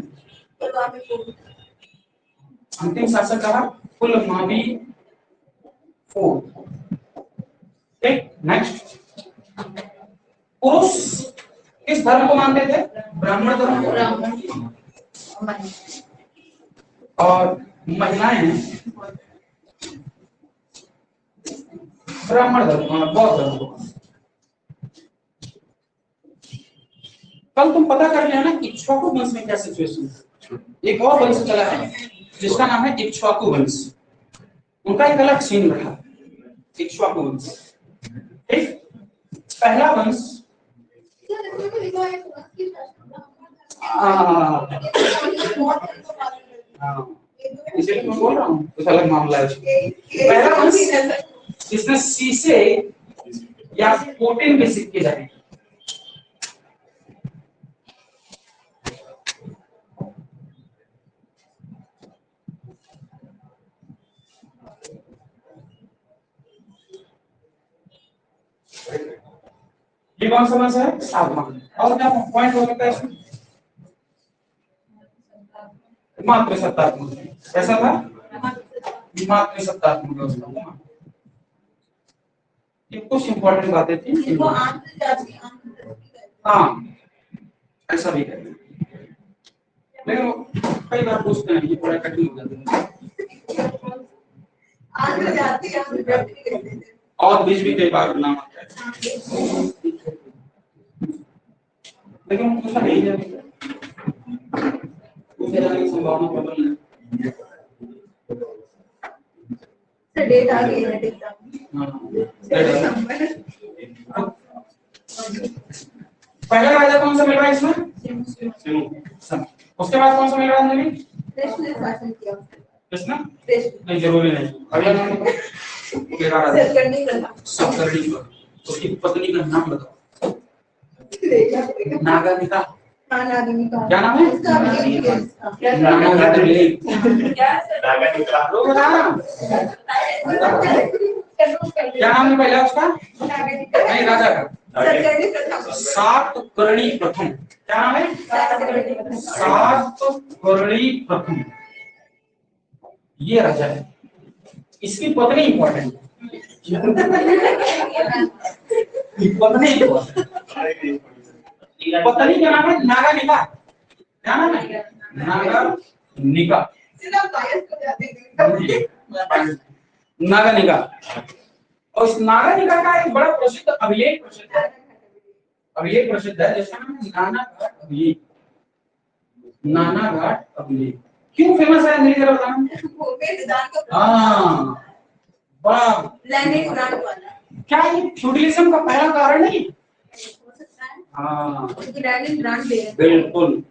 अंतिम शासक रहा पुलमावी फोर्थ। ठीक। नेक्स्ट। पुरुष किस धर्म को मानते थे? ब्राह्मण धर्म को। और महिलाएं ब्राह्मण धर्म, बौद्ध धर्म को। कल तुम पता कर लेना इक्ष्वाकु वंश में क्या सिचुएशन है। एक और वंश चला है जिसका नाम है इक्ष्वाकु वंश, उनका एक अलग सीन रहा। इक्ष्वाकु वंश, ठीक। पहला वंश इसलिए मैं बोल रहा हूँ कुछ अलग मामला है। पहला वंश जिसमें शीशे या कोटिन के सिक्के जाए, ये कौन सा मास है? सातवां। और क्या पॉइंट हो सकता है इसमें? मात्र सत्तात्मक। कैसा था? मात्र सत्तात्मक व्यवस्था। ये कुछ इंपॉर्टेंट बातें थी। वो आंतरिक जाति हाँ, ऐसा भी है, लेकिन कई बार पूछते हैं, ये थोड़ा कठिन हो जाता है। आंतरिक जाति और बीच भी कई बार नाम आता है, लेकिन ऐसा नहीं है, पूछे जाने की संभावना प्रबल है। डेट आ गई है, डेट पहला राजा कौन सा मिल रहा है इसमें? उसके बाद कौन सा मिल रहा है? कृष्ण ने शासन किया। कृष्ण कृष्ण नहीं, जरूरी नहीं। अगला नाम बताओ। सतकर्णी। उसकी पत्नी का नाम बताओ। नागानिका। क्या नाम है? क्या नाम है पहला उसका? नहीं, राजा का। सातकर्णी प्रथम। क्या नाम है? सातकर्णी प्रथम। ये राजा है। इसकी पत्नी इंपॉर्टेंट है। पत्नी का नाम है नागानिका। क्या नाम है? नागानिका। नागानिका। और इस नागानिका का एक बड़ा प्रसिद्ध अभिलेख प्रसिद्ध है। अभिलेख प्रसिद्ध है जिसका नाम है नानाघाट अभिलेख। नानाघाट अभिलेख क्यों फेमस है? मेरी तरफ बताना। हाँ, बड़ा लैंडिंग ग्रांट वाला। क्या ये फ्यूडलिज्म का पहला कारण नहीं? हाँ, लैंडिंग ग्रांट देना। बिल्कुल,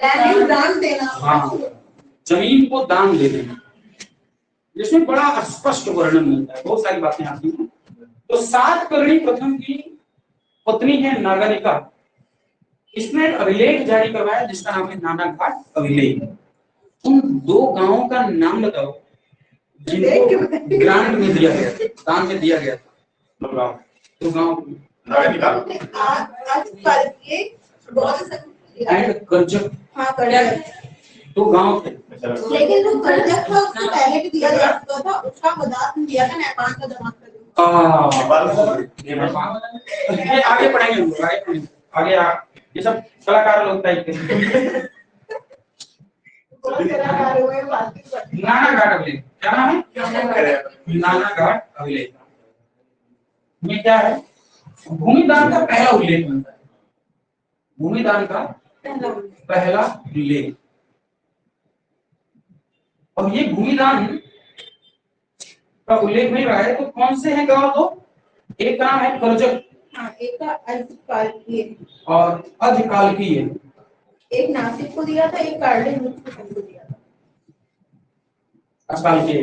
लैंडिंग ग्रांट देना। हाँ, जमीन को दान दे देना, जिसमें बड़ा स्पष्ट वर्णन मिलता है, बहुत सारी बातें आती हैं। तो सातकर्णी प्रथम की पत्नी है नागानिका। इसने एक अभिलेख जारी करवाया जिसका नाम है नानाघाट अभिलेख। उन दो गांवों का नाम बताओ जिनको ग्रांट में दिया गया, दान में दिया गया था। दो गांव एंड कर्जक। हाँ, कर्जक। दो गांव थे, लेकिन जो कर्जक था उससे पहले भी दिया जा चुका था, उसका मदाद दिया था नेपाल का दामाद कर ये आगे पढ़ेंगे, आगे ये सब कलाकार लोग टाइप के। नानाघाट अभिलेख। क्या नाम है? नानाघाट अभिलेख में क्या है? भूमिदान का पहला उल्लेख मिलता है। भूमिदान का पहला उल्लेख। और ये भूमिदान का उल्लेख मिल रहा है तो कौन से हैं गांव? तो एक का नाम है कर्जक, एक का अजकालकीय और अजकालकीय। एक नासिक को दिया था, एक कार्डिन को दिया था। अजकालकीय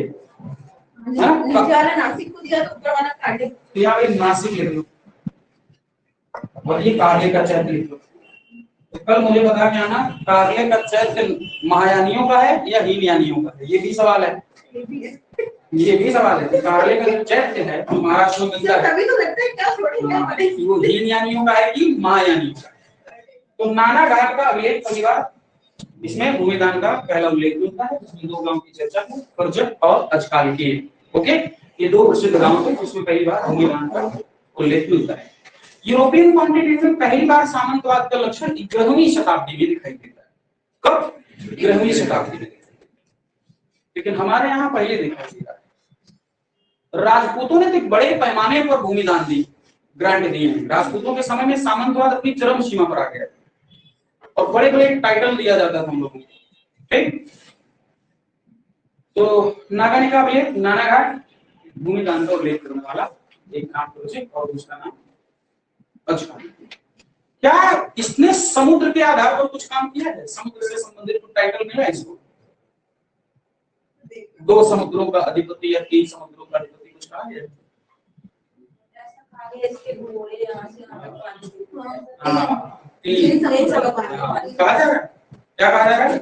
नीचे वाला नासिक को दिया था, ऊपर वाला कार्डिन। तो यहाँ पे नासिक लिख लो और ये कार्य का चैत्य लिख लो। तो कल मुझे बता के आना कार्य का चैत्य महायानियों का है या हीनयानियों का है, ये भी सवाल है। ये भी सवाल है। कार्य का जो चैत्य है तो महाराष्ट्र में मिलता है, तभी तो लगता है क्या थोड़ी क्या पड़े। वो हीनयानियों का है कि महायानियों का है। तो नानाघाट का अभिलेख परिवार, इसमें भूमिदान का पहला उल्लेख मिलता है, जिसमें दो गांव की चर्चा है, कर्जक और अजकालकीय। ओके, ये दो प्रसिद्ध गांव थे जिसमें पहली बार भूमिदान का उल्लेख मिलता है। यूरोपियन कॉन्टिनेंट में पहली बार सामंतवाद का लक्षण 11वीं शताब्दी में दिखाई देता है। कब? 11वीं शताब्दी में। लेकिन हमारे यहाँ पहले दिखाई देता है। राजपूतों ने तो बड़े पैमाने पर भूमिदान दी, ग्रांट दिए हैं। राजपूतों के समय में सामंतवाद अपनी चरम सीमा पर आ गया और बड़े बड़े टाइटल दिया जाता था हम लोगों को। ठीक, तो नागानिका अभिलेख, नानाघाट भूमिदान का उल्लेख करने वाला एक नाम कर्जक और दूसरा नाम अजकालकीय। क्या इसने समुद्र के आधार पर कुछ काम किया है? समुद्र से संबंधित कुछ टाइटल मिला है इसको? दो समुद्रों का अधिपति या तीन समुद्रों का अधिपति कुछ कहा है? कहा जा रहा है? क्या कहा जा रहा है?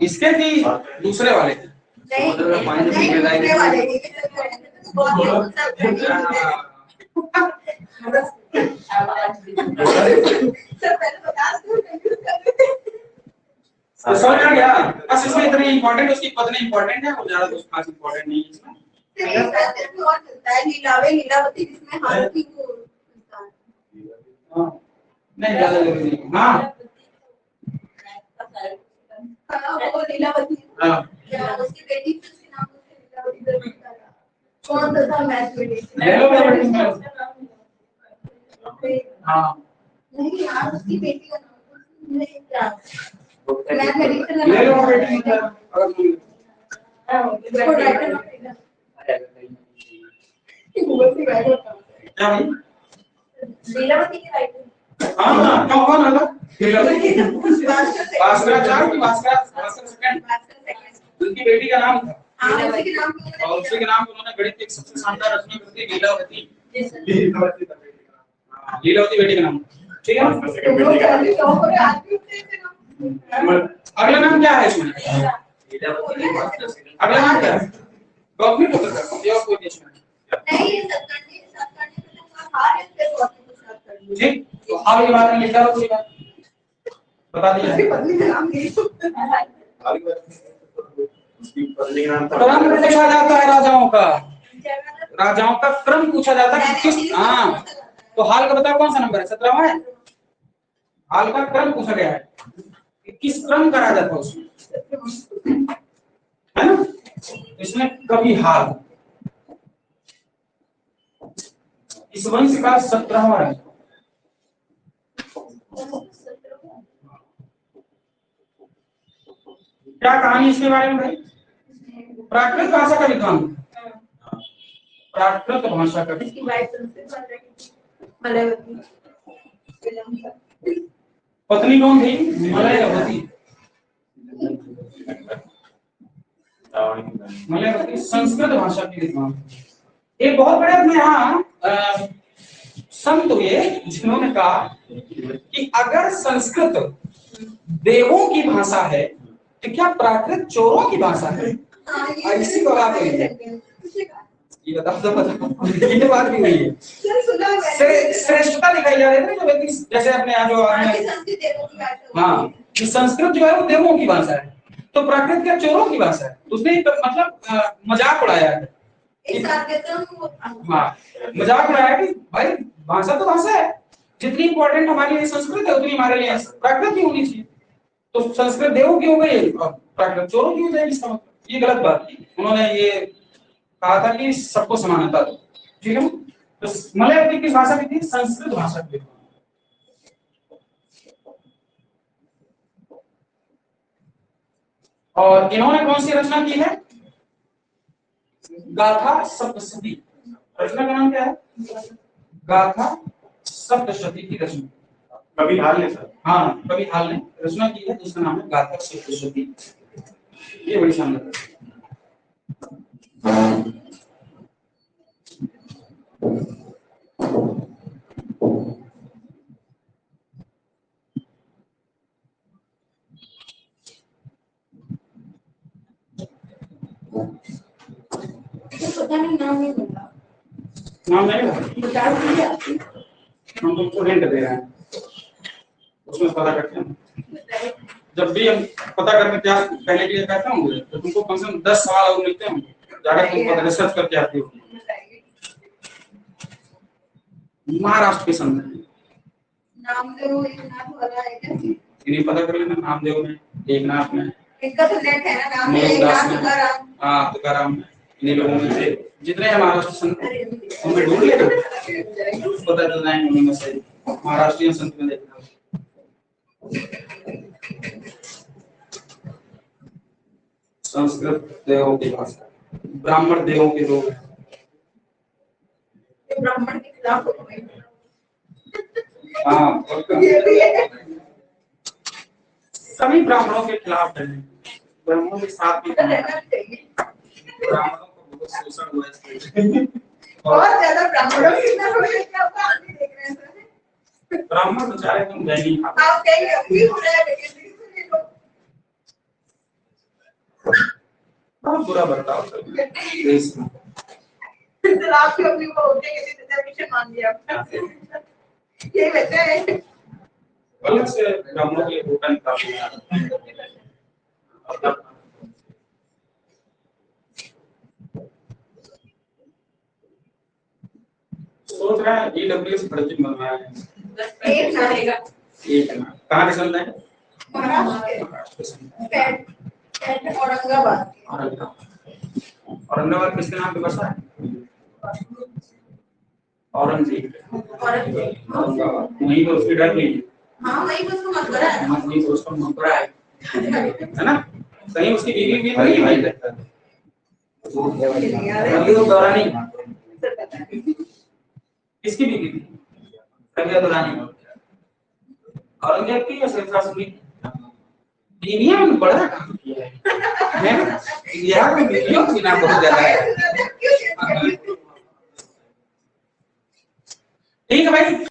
इसके भी दूसरे वाले नहीं, बहुत ही उत्सव करनी है। सब पहले बता दो कंफ्यूज कर रहे थे। तो समझ आ गया। बस इसमें इतनी इंपॉर्टेंट, उसकी पत्नी इंपॉर्टेंट है और ज्यादा कुछ खास इंपॉर्टेंट नहीं है इसमें। फिर एक पैटर्न भी और चलता है लीलावे लीलावती, जिसमें हारती को हाँ, नहीं ज्यादा जरूरी नहीं। हाँ वो लीलावती हाँ या उसकी बेटी थी, उसके नाम उसने लीलावती कर दिया था। कौन सा था मैथमेटिक्स ले लो हाँ नहीं यार, उसकी बेटी का नाम नहीं क्या मैथमेटिक्स का ले लो नाम बेटी अगर तुम इसको राइटर ना पड़ेगा गूगल से गाइड होता है। क्या भाई? लीलावती की राइटर हाँ हाँ कौन है ना? भास्कर भास्कराचार्य की भास्कर सेकंड, उनकी बेटी का नाम था हाँ उसी के नाम पे और उसी के नाम पे उन्होंने गणित की एक सबसे शानदार रचना कर दी, लीलावती। हाँ, लीलावती बेटी का नाम, ठीक है। अगला नाम क्या है इसमें? अगला नाम क्या है? गवर्नमेंट होता है ये और कोई नहीं इसमें। ठीक, तो हाल के बारे में लिखा हो कोई बात बता दिया। क्रम पूछा जाता है राजाओं का, राजाओं का क्रम पूछा जाता है कि किस, हाँ तो हाल का बताओ कौन सा नंबर है? 17वां है। हाल का क्रम पूछा गया है कि किस क्रम का राजा था उसमें, है ना? इसमें कभी हाल इस वंश का 17वां राजा। क्या कहानी इसके बारे में भाई? प्राकृत भाषा का विद्वान, प्राकृत भाषा का पत्नी कौन थी? मलयवती। मलयवती संस्कृत भाषा की विद्वान। एक बहुत बड़े अपने यहाँ संत हुए जिन्होंने कहा कि अगर संस्कृत देवों की भाषा है तो क्या प्राकृत चोरों की भाषा है? ऐसी बात हुई है, ये बताओ तो बताओ, ये बात भी हुई है। श्रेष्ठता दिखाई जा रही है जो व्यक्ति, जैसे अपने यहाँ जो हाँ कि संस्कृत जो है वो देवों की भाषा है तो प्राकृत क्या चोरों की भाषा है। उसने मतलब मजाक उड़ाया है, हाँ मजाक उड़ाया कि भाई भाषा तो भाषा है, जितनी इंपॉर्टेंट हमारे लिए संस्कृत है उतनी हमारे लिए प्राकृत भी होनी चाहिए। तो संस्कृत देवों की हो गई और प्राकृत चोरों की हो जाएगी, इसका मतलब ये गलत बात थी। उन्होंने ये कहा था कि सबको समानता दो, ठीक है। तो मलयावती किस भाषा की थी? संस्कृत भाषा की। और इन्होंने कौन सी रचना की है? गाथा सप्तशती। रचना का नाम क्या है? गाथा सप्तशती की रचना कभी हाल नहीं सर। हाँ कभी हाल ने रचना की है जिसका नाम है गाथा सप्तशती। ये बड़ी शानदार पता नहीं नाम नहीं होगा, नाम नहीं बता दीजिए आप। हम तुमको हिंट दे रहे हैं, उसमें पता करते हैं। जब भी हम पता करने क्या पहले के लिए कहता हूँ तो तुमको कम से कम 10 सवाल और मिलते हैं, जाकर तुम पता रिसर्च करके आते हो। महाराष्ट्र के संत नामदेव एकनाथ वाला है क्या? इन्हें पता कर लेना, नामदेव में, एकनाथ में, इनका तो नेट है ना, नाम है मोहनदास एकनाथ में, तुकाराम। हाँ तुकाराम में। इन्हीं लोगों में से जितने हैं महाराष्ट्र संत उनमें ढूंढ लेना, पता चल जाएंगे उनमें से महाराष्ट्रीय संत में देखना। संस्कृत देवों की भाषा, ब्राह्मण देवों के लोग, ब्राह्मण के खिलाफ हो गए। हाँ ये भी है। सभी ब्राह्मणों के खिलाफ है, ब्राह्मणों के साथ भी रहना चाहिए। ब्राह्मणों को बहुत शोषण हुआ है। बहुत ज्यादा ब्राह्मणों की कितना हो गया, क्या हुआ आप भी देख रहे हैं सर। ब्राह्मण बेचारे तुम नहीं आप कहेंगे अभी हो रहा है लेकिन सुनिए तो बहुत बुरा बर्ताव कर देश में। रात को अपनी को उठे के दिन परमिशन मांग लिया ये बच्चा है अलग से ब्राह्मणों के लिए होटल काफी है। सोच रहा है ईडब्ल्यूएस प्रोजेक्ट बनवाया है। एक रहेगा एक ना कहाँ से चलना है? महाराष्ट्र पेट पेट औरंगाबाद औरंगाबाद किसके नाम पे बसा है? औरंगजेब। औरंगाबाद वहीं तो उसकी डर नहीं है। हाँ वही बस को मकबरा है वहीं तो उसका मकबरा है ना? कहीं उसकी बीवी भी नहीं भाई लगता है तो दौरानी किसकी बीवी थी? रबिया दुरानी। औरंगजेब की या शेरशाह सूरी की? बीवियां में बड़ा काम किया है ना? यहाँ पे बीवियों की नाम बहुत ज्यादा है। ठीक है भाई।